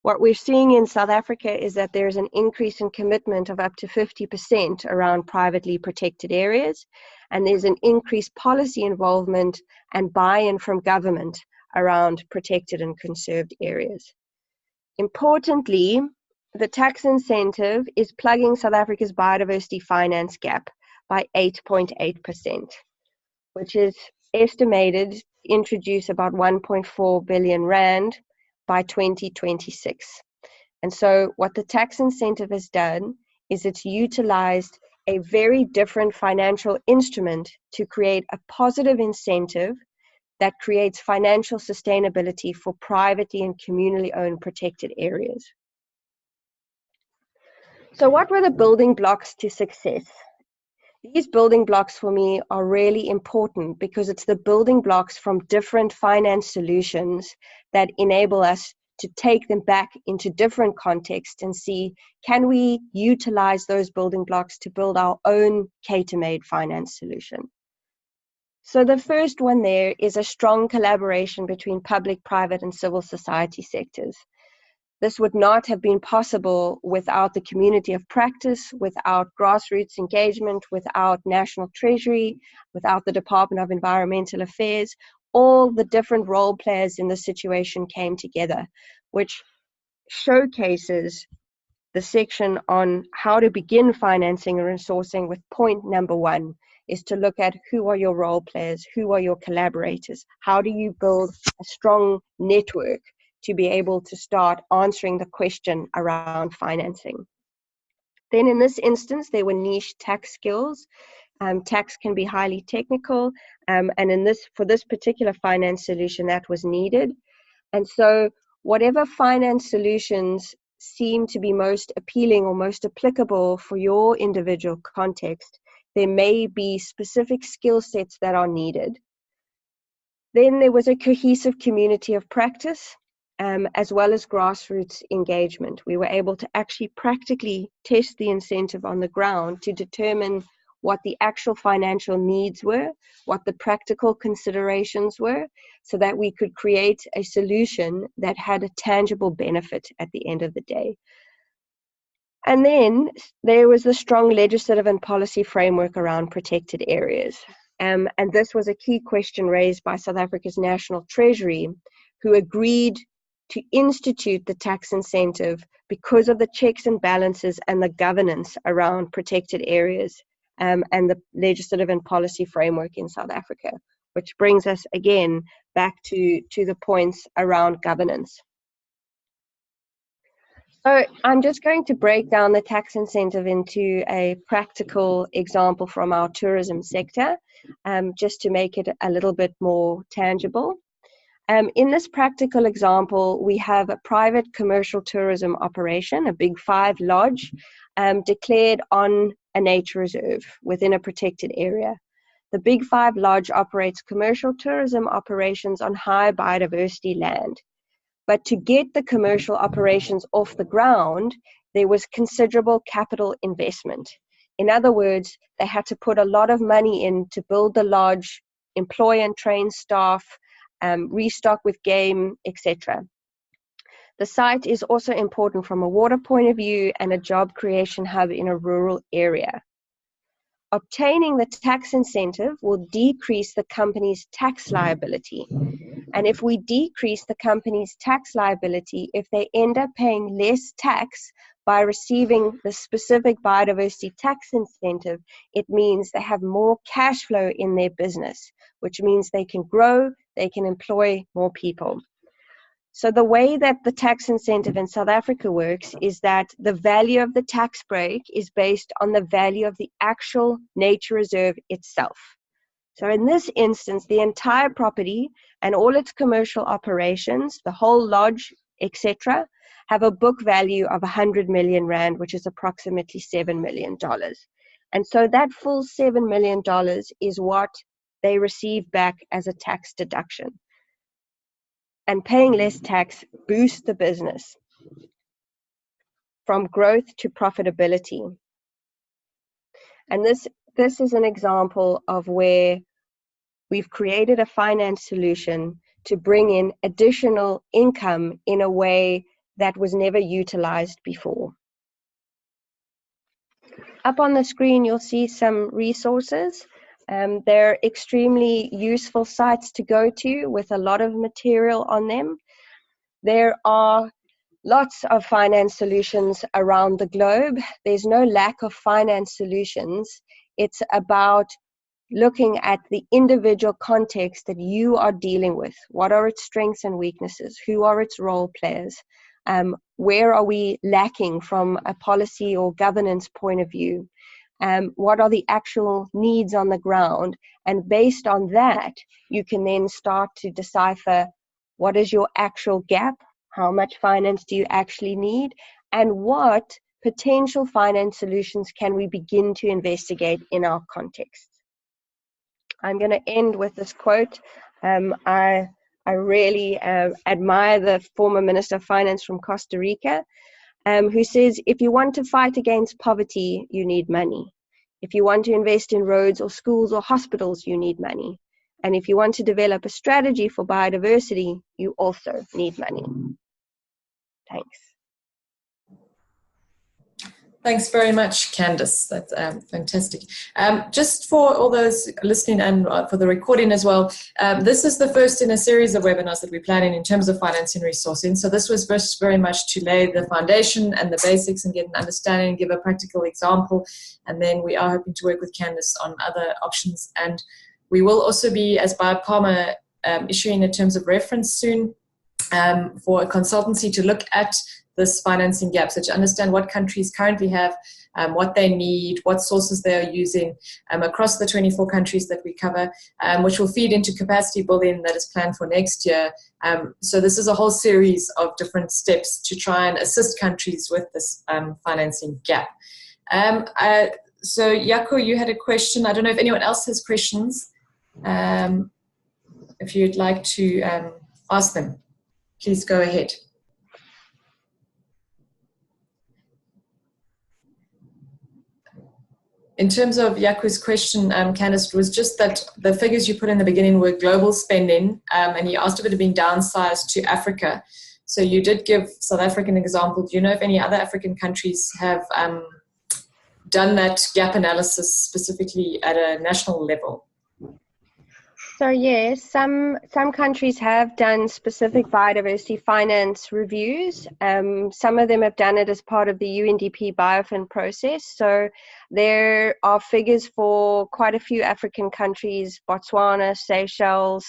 What we're seeing in South Africa is that there's an increase in commitment of up to 50% around privately protected areas, and there's an increased policy involvement and buy-in from government around protected and conserved areas. Importantly, the tax incentive is plugging South Africa's biodiversity finance gap by 8.8%, which is estimated to introduce about 1.4 billion rand by 2026. And so what the tax incentive has done is it's utilized a very different financial instrument to create a positive incentive that creates financial sustainability for privately and communally owned protected areas. So what were the building blocks to success? These building blocks for me are really important because it's the building blocks from different finance solutions that enable us to take them back into different contexts and see, can we utilize those building blocks to build our own tailor-made finance solution? So the first one there is a strong collaboration between public, private, and civil society sectors. This would not have been possible without the community of practice, without grassroots engagement, without National Treasury, without the Department of Environmental Affairs. All the different role players in the situation came together, which showcases the section on how to begin financing and resourcing with point number 1 is to look at who are your role players, who are your collaborators, how do you build a strong network to be able to start answering the question around financing. Then in this instance, there were niche tax skills. Tax can be highly technical, and for this particular finance solution, that was needed. And so whatever finance solutions seem to be most appealing or most applicable for your individual context, there may be specific skill sets that are needed. Then there was a cohesive community of practice, as well as grassroots engagement. We were able to actually practically test the incentive on the ground to determine what the actual financial needs were, what the practical considerations were, so that we could create a solution that had a tangible benefit at the end of the day. And then there was the strong legislative and policy framework around protected areas. And this was a key question raised by South Africa's National Treasury, who agreed to institute the tax incentive because of the checks and balances and the governance around protected areas and the legislative and policy framework in South Africa, which brings us again back to the points around governance. So I'm just going to break down the tax incentive into a practical example from our tourism sector, just to make it a little bit more tangible. In this practical example, we have a private commercial tourism operation, a Big 5 lodge, declared on a nature reserve within a protected area. The Big 5 lodge operates commercial tourism operations on high biodiversity land. But to get the commercial operations off the ground, there was considerable capital investment. In other words, they had to put a lot of money in to build the lodge, employ and train staff, restock with game, etc. The site is also important from a water point of view and a job creation hub in a rural area. Obtaining the tax incentive will decrease the company's tax liability. And if we decrease the company's tax liability, if they end up paying less tax by receiving the specific biodiversity tax incentive, it means they have more cash flow in their business, which means they can grow, they can employ more people. So the way that the tax incentive in South Africa works is that the value of the tax break is based on the value of the actual nature reserve itself. So in this instance, the entire property and all its commercial operations, the whole lodge, etc., have a book value of 100 million rand, which is approximately $7 million. And so that full $7 million is what they receive back as a tax deduction. And paying less tax boosts the business from growth to profitability. And this is an example of where we've created a finance solution to bring in additional income in a way that was never utilized before. Up on the screen, you'll see some resources. They're extremely useful sites to go to with a lot of material on them. There are lots of finance solutions around the globe. There's no lack of finance solutions. It's about looking at the individual context that you are dealing with. What are its strengths and weaknesses? Who are its role players? Where are we lacking from a policy or governance point of view? What are the actual needs on the ground? And based on that, you can then start to decipher what is your actual gap, how much finance do you actually need, and what potential finance solutions can we begin to investigate in our context. I'm going to end with this quote. I really admire the former Minister of Finance from Costa Rica, who says, if you want to fight against poverty, you need money. If you want to invest in roads or schools or hospitals, you need money. And if you want to develop a strategy for biodiversity, you also need money. Thanks. Thanks very much, Candice. That's fantastic. Just for all those listening and for the recording as well, this is the first in a series of webinars that we're planning in terms of financing resourcing. So this was very much to lay the foundation and the basics and get an understanding and give a practical example. And then we are hoping to work with Candice on other options. And we will also be, as BIOPAMA, issuing a terms of reference soon for a consultancy to look at this financing gap, so to understand what countries currently have, what they need, what sources they are using across the 24 countries that we cover, which will feed into capacity building that is planned for next year. So this is a whole series of different steps to try and assist countries with this financing gap. So Jaco, you had a question. I don't know if anyone else has questions. If you'd like to ask them, please go ahead. In terms of Jaco's question, Candice, was just that the figures you put in the beginning were global spending, and you asked if it had been downsized to Africa. So you did give South Africa an example. Do you know if any other African countries have done that gap analysis specifically at a national level? So yes, some countries have done specific biodiversity finance reviews. Some of them have done it as part of the UNDP biofin process. So there are figures for quite a few African countries: Botswana, Seychelles,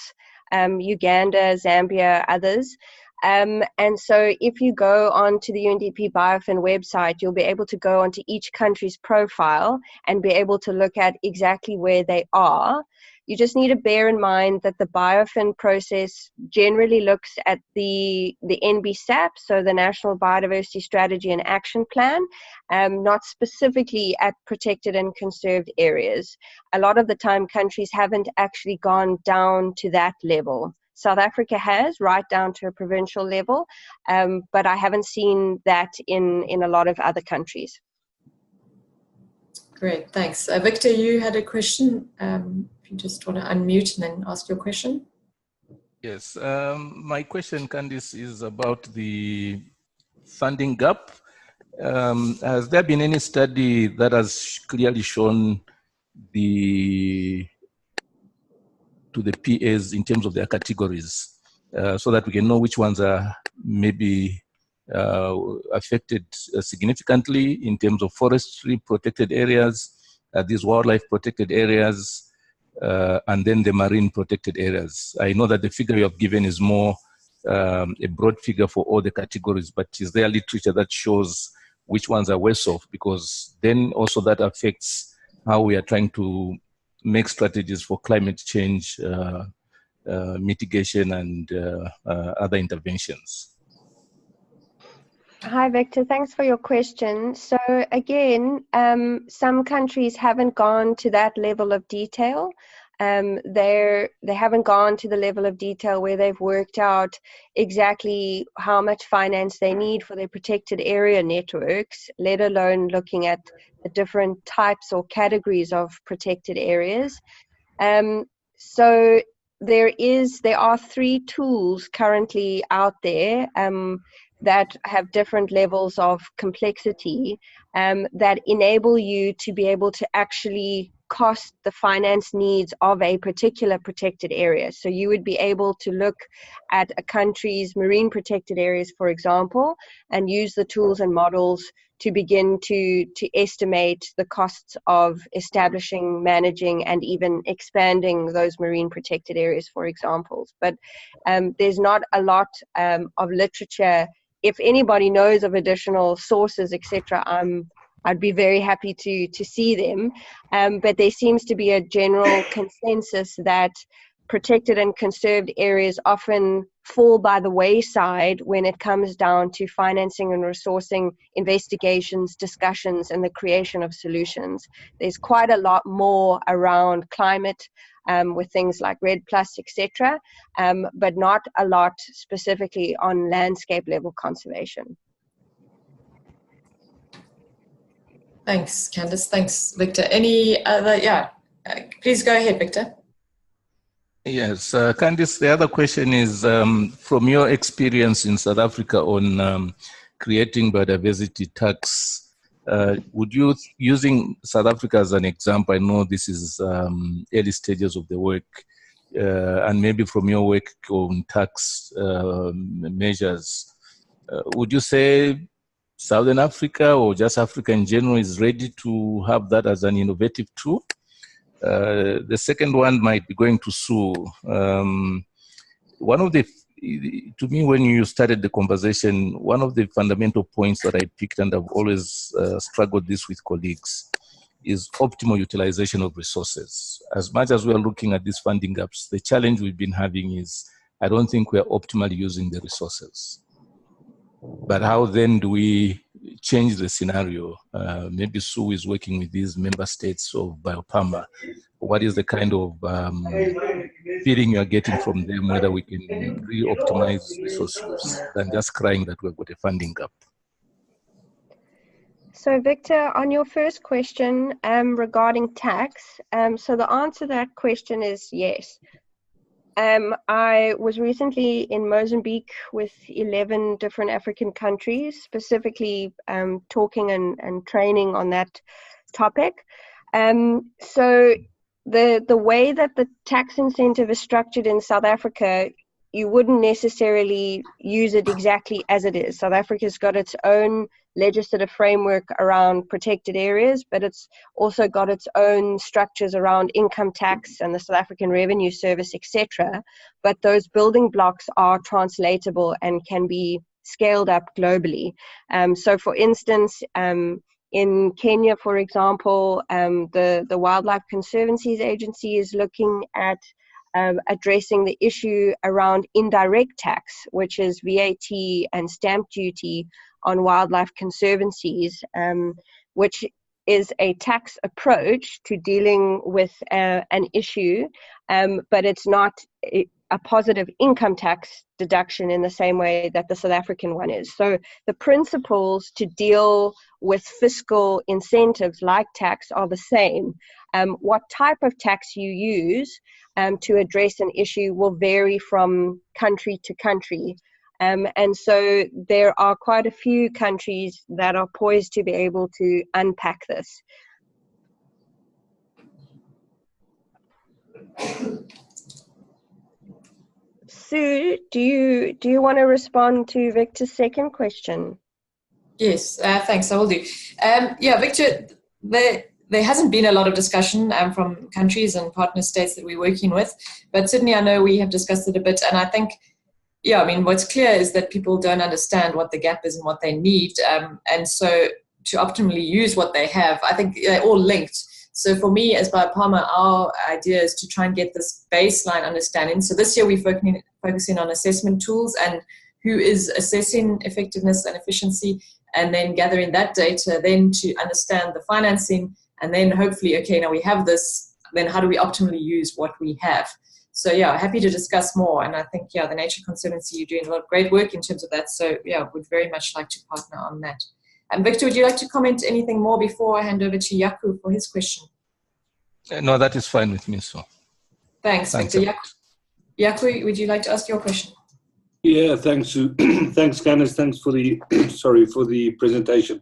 Uganda, Zambia, others. And so if you go onto the UNDP biofin website, you'll be able to go onto each country's profile and be able to look at exactly where they are. You just need to bear in mind that the biofin process generally looks at the NBSAP, so the National Biodiversity Strategy and Action Plan, not specifically at protected and conserved areas. A lot of the time, countries haven't actually gone down to that level. South Africa has, right down to a provincial level, but I haven't seen that in a lot of other countries. Great, thanks. Victor, you had a question. If you just want to unmute and then ask your question. Yes, my question, Candice, is about the funding gap. Has there been any study that has clearly shown to the PAs in terms of their categories, so that we can know which ones are maybe affected significantly in terms of forestry protected areas, these wildlife protected areas, and then the marine protected areas? I know that the figure you have given is more a broad figure for all the categories, but is there literature that shows which ones are worse off? Because then also that affects how we are trying to make strategies for climate change mitigation and other interventions. Hi, Victor. Thanks for your question. So again, some countries haven't gone to that level of detail. They haven't gone to the level of detail where they've worked out exactly how much finance they need for their protected area networks, let alone looking at the different types or categories of protected areas. So there are 3 tools currently out there. that have different levels of complexity that enable you to be able to actually cost the finance needs of a particular protected area. So you would be able to look at a country's marine protected areas, for example, and use the tools and models to begin to estimate the costs of establishing, managing, and even expanding those marine protected areas, for examples. But there's not a lot of literature. If anybody knows of additional sources, etc., I'd be very happy to see them. But there seems to be a general consensus that protected and conserved areas often fall by the wayside when it comes down to financing and resourcing investigations, discussions, and the creation of solutions. There's quite a lot more around climate with things like REDD+, etc., but not a lot specifically on landscape level conservation. Thanks, Candice. Thanks, Victor. Any other? Please go ahead, Victor. Yes, Candice, the other question is, from your experience in South Africa on creating biodiversity tax, would you, using South Africa as an example, I know this is early stages of the work, and maybe from your work on tax measures, would you say Southern Africa or just Africa in general is ready to have that as an innovative tool? The second one might be going to Sue. One of the, to me, when you started the conversation, one of the fundamental points that I picked, and I've always struggled this with colleagues, is optimal utilization of resources. As much as we are looking at these funding gaps, the challenge we've been having is I don't think we are optimally using the resources. But how then do we change the scenario? Maybe Sue is working with these member states of BIOPAMA. What is the kind of feeling you're getting from them, whether we can re-optimize resource use than just crying that we've got a funding gap? So Victor, on your first question regarding tax, so the answer to that question is yes. I was recently in Mozambique with 11 different African countries, specifically talking and training on that topic. So the way that the tax incentive is structured in South Africa, you wouldn't necessarily use it exactly as it is. South Africa's got its own legislative framework around protected areas, but it's also got its own structures around income tax and the South African Revenue Service, etc. But those building blocks are translatable and can be scaled up globally. So for instance, in Kenya, for example, the Wildlife Conservancies Agency is looking at addressing the issue around indirect tax, which is VAT and stamp duty on wildlife conservancies, which is a tax approach to dealing with an issue, but it's not a positive income tax deduction in the same way that the South African one is. So the principles to deal with fiscal incentives like tax are the same. What type of tax you use to address an issue will vary from country to country. And so there are quite a few countries that are poised to be able to unpack this. Sue, do you want to respond to Victor's second question? Yes, thanks, I will do. Yeah, Victor, there hasn't been a lot of discussion from countries and partner states that we're working with, but certainly I know we have discussed it a bit, and I think, yeah, I mean, what's clear is that people don't understand what the gap is and what they need, and so to optimally use what they have, I think they're all linked. So for me, as BIOPAMA, our idea is to try and get this baseline understanding. So this year we're focusing on assessment tools and who is assessing effectiveness and efficiency, and then gathering that data then to understand the financing, and then hopefully, okay, now we have this, then how do we optimally use what we have? So yeah, happy to discuss more. And I think, yeah, the Nature Conservancy, you're doing a lot of great work in terms of that. So yeah, would very much like to partner on that. And Victor, would you like to comment anything more before I hand over to Yaku for his question? No, that is fine with me, so. Thanks Victor. Yaku, would you like to ask your question? Yeah, thanks, Sue. Thanks, Candice. Thanks for the for the presentation.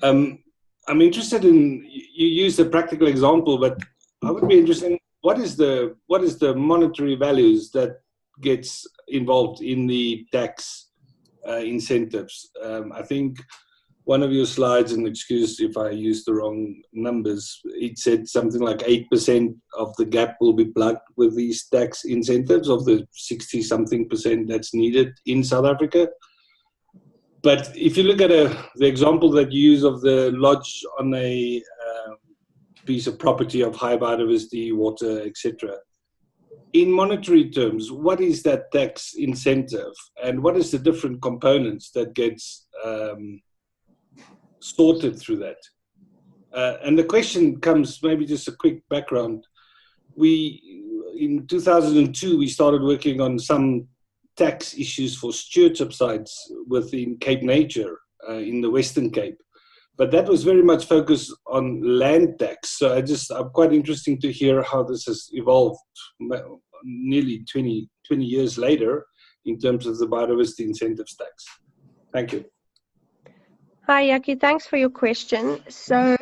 I'm interested in, you used a practical example, but I would be interested in what is the monetary values that gets involved in the tax incentives. I think one of your slides, and excuse if I used the wrong numbers, it said something like 8% of the gap will be plugged with these tax incentives of the 60-something% that's needed in South Africa. But if you look at the example that you use of the lodge on a piece of property of high biodiversity, water, etc., in monetary terms, what is that tax incentive, and what is the different components that gets sorted through that? And the question comes, maybe just a quick background. In 2002, we started working on some tax issues for stewardship sites within Cape Nature in the Western Cape. But that was very much focused on land tax. So I'm quite interesting to hear how this has evolved nearly 20 years later in terms of the biodiversity incentives tax. Thank you. Hi, Yaki. Thanks for your question. So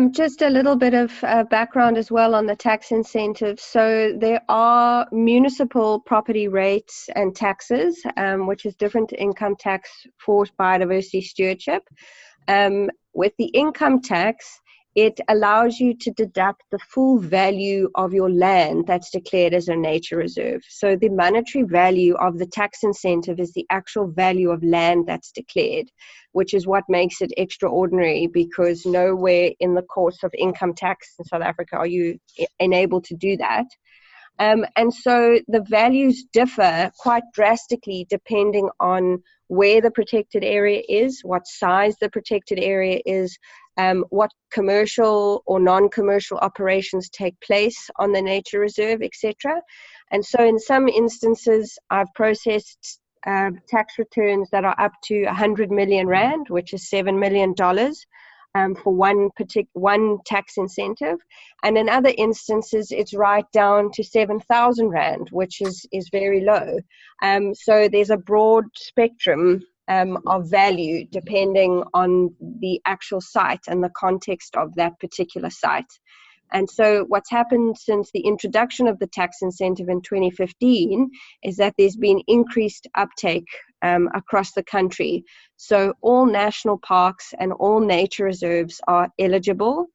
just a little bit of background as well on the tax incentives. So there are municipal property rates and taxes, which is different to income tax for biodiversity stewardship. With the income tax, it allows you to deduct the full value of your land that's declared as a nature reserve. So the monetary value of the tax incentive is the actual value of land that's declared, which is what makes it extraordinary, because nowhere in the course of income tax in South Africa are you enabled to do that. And so the values differ quite drastically depending on where the protected area is, what size the protected area is, what commercial or non-commercial operations take place on the nature reserve, etc. And so in some instances, I've processed tax returns that are up to 100 million Rand, which is $7 million. For one tax incentive, and in other instances it's right down to 7,000 Rand, which is very low. So there's a broad spectrum of value depending on the actual site and the context of that particular site. And so what's happened since the introduction of the tax incentive in 2015 is that there's been increased uptake across the country. So all national parks and all nature reserves are eligible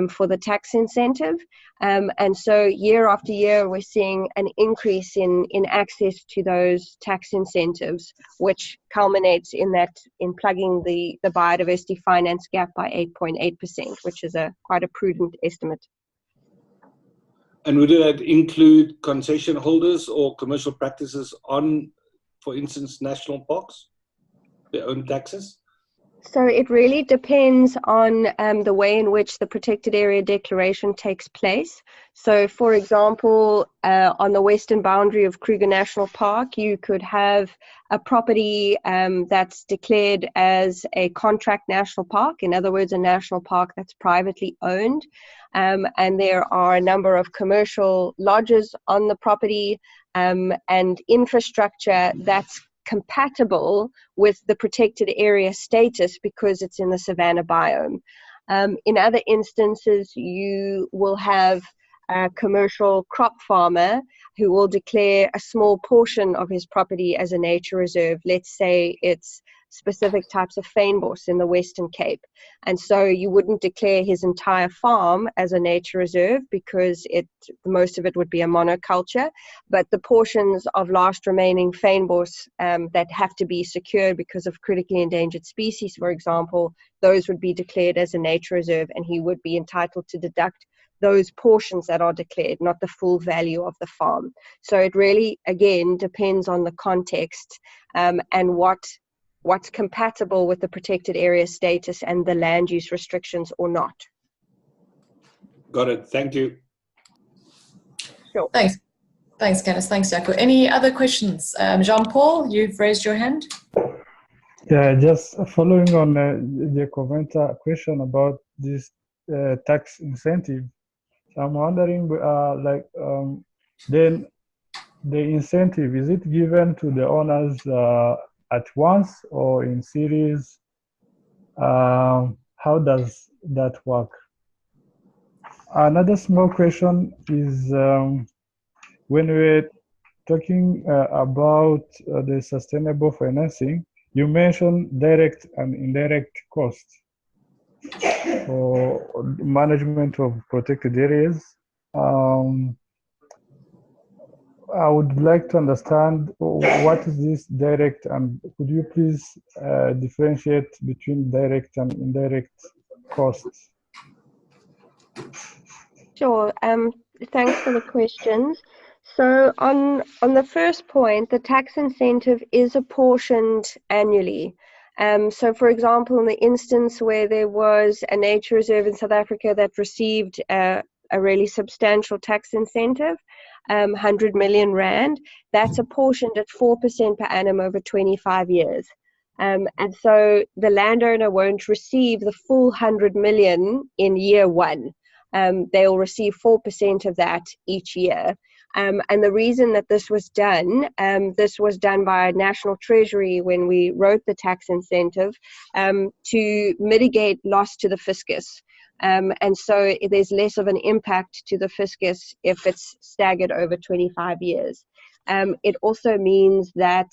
for the tax incentive. And so year after year, we're seeing an increase in access to those tax incentives, which culminates in plugging the biodiversity finance gap by 8.8%, which is quite a prudent estimate. And would that include concession holders or commercial practices on, for instance, national parks, their own taxes? So it really depends on the way in which the protected area declaration takes place. So for example, on the western boundary of Kruger National Park, you could have a property that's declared as a contract national park, in other words, a national park that's privately owned. And there are a number of commercial lodges on the property and infrastructure that's compatible with the protected area status because it's in the savanna biome. In other instances, you will have a commercial crop farmer who will declare a small portion of his property as a nature reserve. Let's say it's specific types of fynbos in the Western Cape. And so you wouldn't declare his entire farm as a nature reserve because most of it would be a monoculture, but the portions of last remaining fynbos that have to be secured because of critically endangered species, for example, those would be declared as a nature reserve, and he would be entitled to deduct those portions that are declared, not the full value of the farm. So it really, again, depends on the context and what's compatible with the protected area status and the land use restrictions or not. Got it. Thank you. Sure. Thanks, Candice. Thanks, Jaco. Any other questions? Jean-Paul, you've raised your hand. Yeah, just following on the commenter question about this tax incentive. So I'm wondering, then the incentive, is it given to the owners at once or in series? How does that work? Another small question is when we're talking about the sustainable financing, you mentioned direct and indirect costs for management of protected areas. I would like to understand what is this direct, and could you please differentiate between direct and indirect costs? Sure. Thanks for the questions. So on the first point, the tax incentive is apportioned annually. So for example, in the instance where there was a nature reserve in South Africa that received a really substantial tax incentive, 100 million rand, that's apportioned at 4% per annum over 25 years. And so the landowner won't receive the full 100 million in year one. They'll receive 4% of that each year. And the reason that this was done by National Treasury when we wrote the tax incentive to mitigate loss to the fiscus. And so there's less of an impact to the fiscus if it's staggered over 25 years. It also means that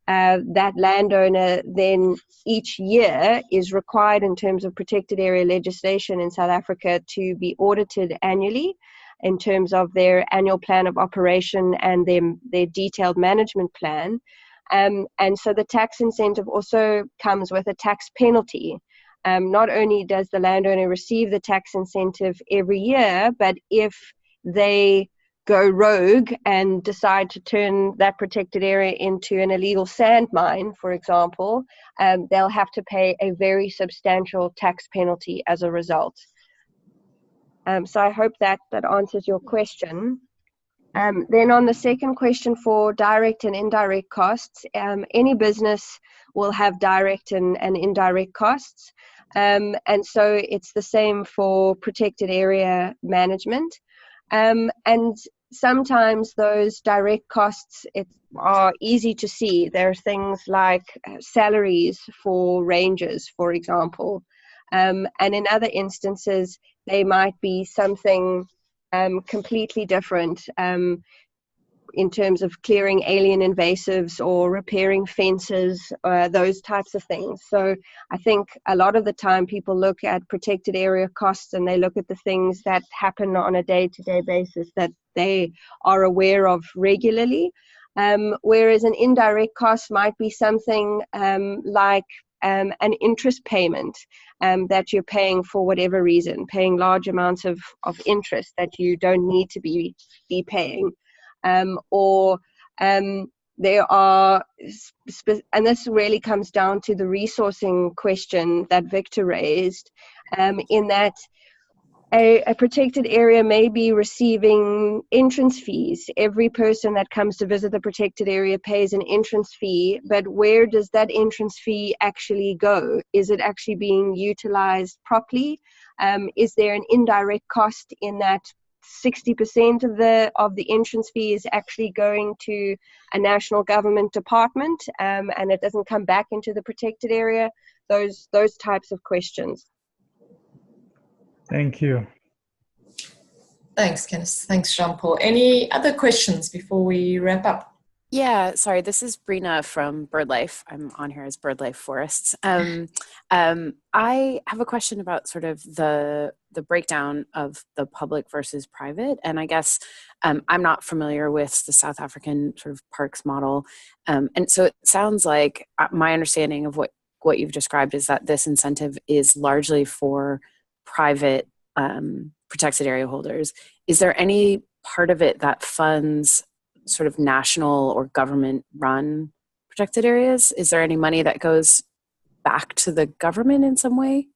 that landowner then each year is required in terms of protected area legislation in South Africa to be audited annually in terms of their annual plan of operation and their detailed management plan. And so the tax incentive also comes with a tax penalty. Not only does the landowner receive the tax incentive every year, but if they go rogue and decide to turn that protected area into an illegal sand mine, for example, they'll have to pay a very substantial tax penalty as a result. So I hope that answers your question. Then on the second question for direct and indirect costs, any business will have direct and indirect costs. And so it's the same for protected area management. And sometimes those direct costs are easy to see. There are things like salaries for rangers, for example. And in other instances, they might be something completely different in terms of clearing alien invasives or repairing fences, those types of things. So I think a lot of the time people look at protected area costs and they look at the things that happen on a day-to-day basis that they are aware of regularly, whereas an indirect cost might be something like an interest payment that you're paying for whatever reason, paying large amounts of interest that you don't need to be paying. There are, and this really comes down to the resourcing question that Victor raised, in that a protected area may be receiving entrance fees. Every person that comes to visit the protected area pays an entrance fee, but where does that entrance fee actually go? Is it actually being utilized properly? Is there an indirect cost in that 60% of the entrance fee is actually going to a national government department, and it doesn't come back into the protected area? Those types of questions. Thank you. Thanks, Candice. Thanks, Jean-Paul. Any other questions before we wrap up? Yeah, sorry, this is Brina from BirdLife. I'm on here as BirdLife Forests. I have a question about sort of the breakdown of the public versus private. And I guess I'm not familiar with the South African sort of parks model. And so it sounds like my understanding of what you've described is that this incentive is largely for private protected area holders. Is there any part of it that funds sort of national or government run protected areas? Is there any money that goes back to the government in some way?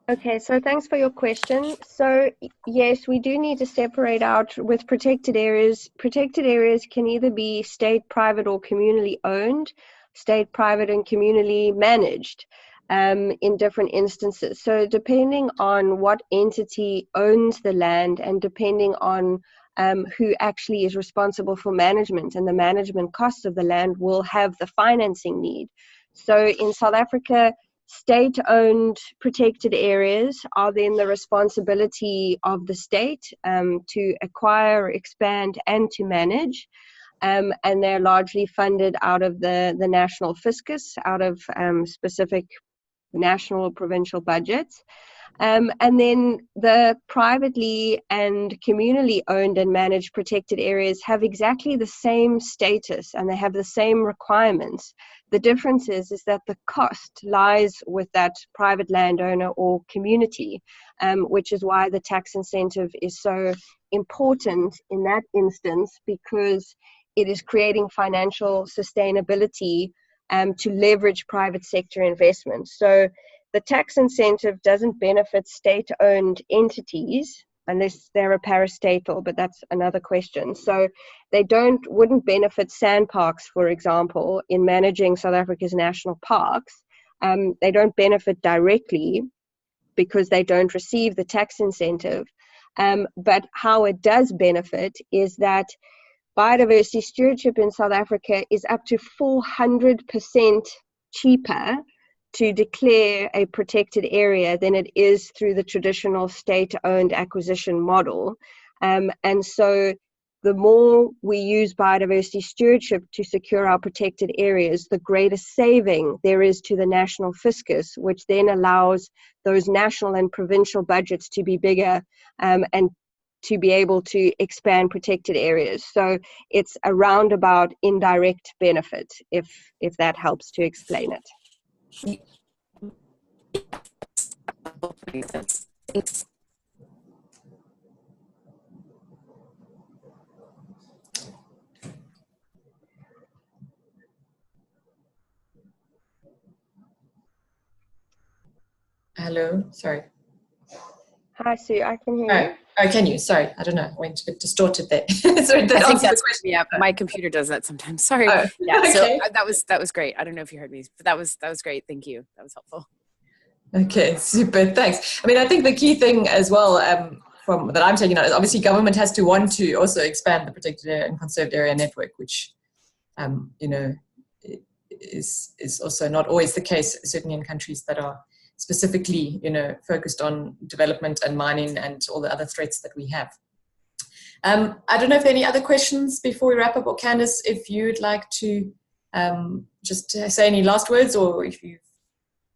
Okay, so thanks for your question. So yes, we do need to separate out with protected areas. Protected areas can either be state, private, or communally owned, state, private, and communally managed in different instances. So depending on what entity owns the land and depending on who actually is responsible for management, and the management costs of the land will have the financing need. So in South Africa, state-owned protected areas are then the responsibility of the state to acquire, expand, and to manage. And they're largely funded out of the national fiscus, out of specific national or provincial budgets. And then the privately and communally owned and managed protected areas have exactly the same status, and they have the same requirements. The difference is that the cost lies with that private landowner or community, which is why the tax incentive is so important in that instance, because it is creating financial sustainability to leverage private sector investment. So the tax incentive doesn't benefit state-owned entities unless they're a parastatal, but that's another question. So they wouldn't benefit sand parks, for example, in managing South Africa's national parks. They don't benefit directly because they don't receive the tax incentive. But how it does benefit is that biodiversity stewardship in South Africa is up to 400% cheaper to declare a protected area than it is through the traditional state-owned acquisition model. And so the more we use biodiversity stewardship to secure our protected areas, the greater saving there is to the national fiscus, which then allows those national and provincial budgets to be bigger and to be able to expand protected areas. So it's a roundabout indirect benefit, if that helps to explain it. Thanks. Hello, sorry. Hi, Sue, I can hear you. Oh, can you? Sorry, I don't know. I went a bit distorted there. Sorry, I think that's, yeah, my computer does that sometimes. Sorry. Oh, yeah, okay. So that was great. I don't know if you heard me, but that was great. Thank you. That was helpful. Okay, super. Thanks. I mean, I think the key thing as well from that I'm taking out is obviously government has to want to also expand the protected area and conserved area network, which you know is also not always the case, certainly in countries that are specifically, focused on development and mining and all the other threats that we have. I don't know if there are any other questions before we wrap up, or Candice, if you'd like to just say any last words, or if you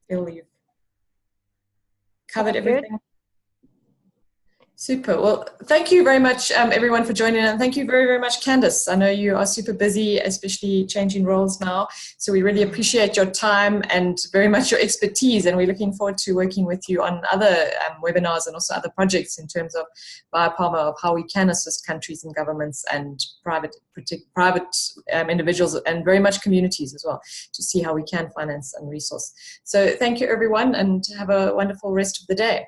feel you've covered everything. Super. Well, thank you very much, everyone, for joining, and thank you very, very much, Candice. I know you are super busy, especially changing roles now, so we really appreciate your time and very much your expertise, and we're looking forward to working with you on other webinars and also other projects in terms of BIOPAMA, of how we can assist countries and governments and private individuals, and very much communities as well, to see how we can finance and resource. So thank you, everyone, and have a wonderful rest of the day.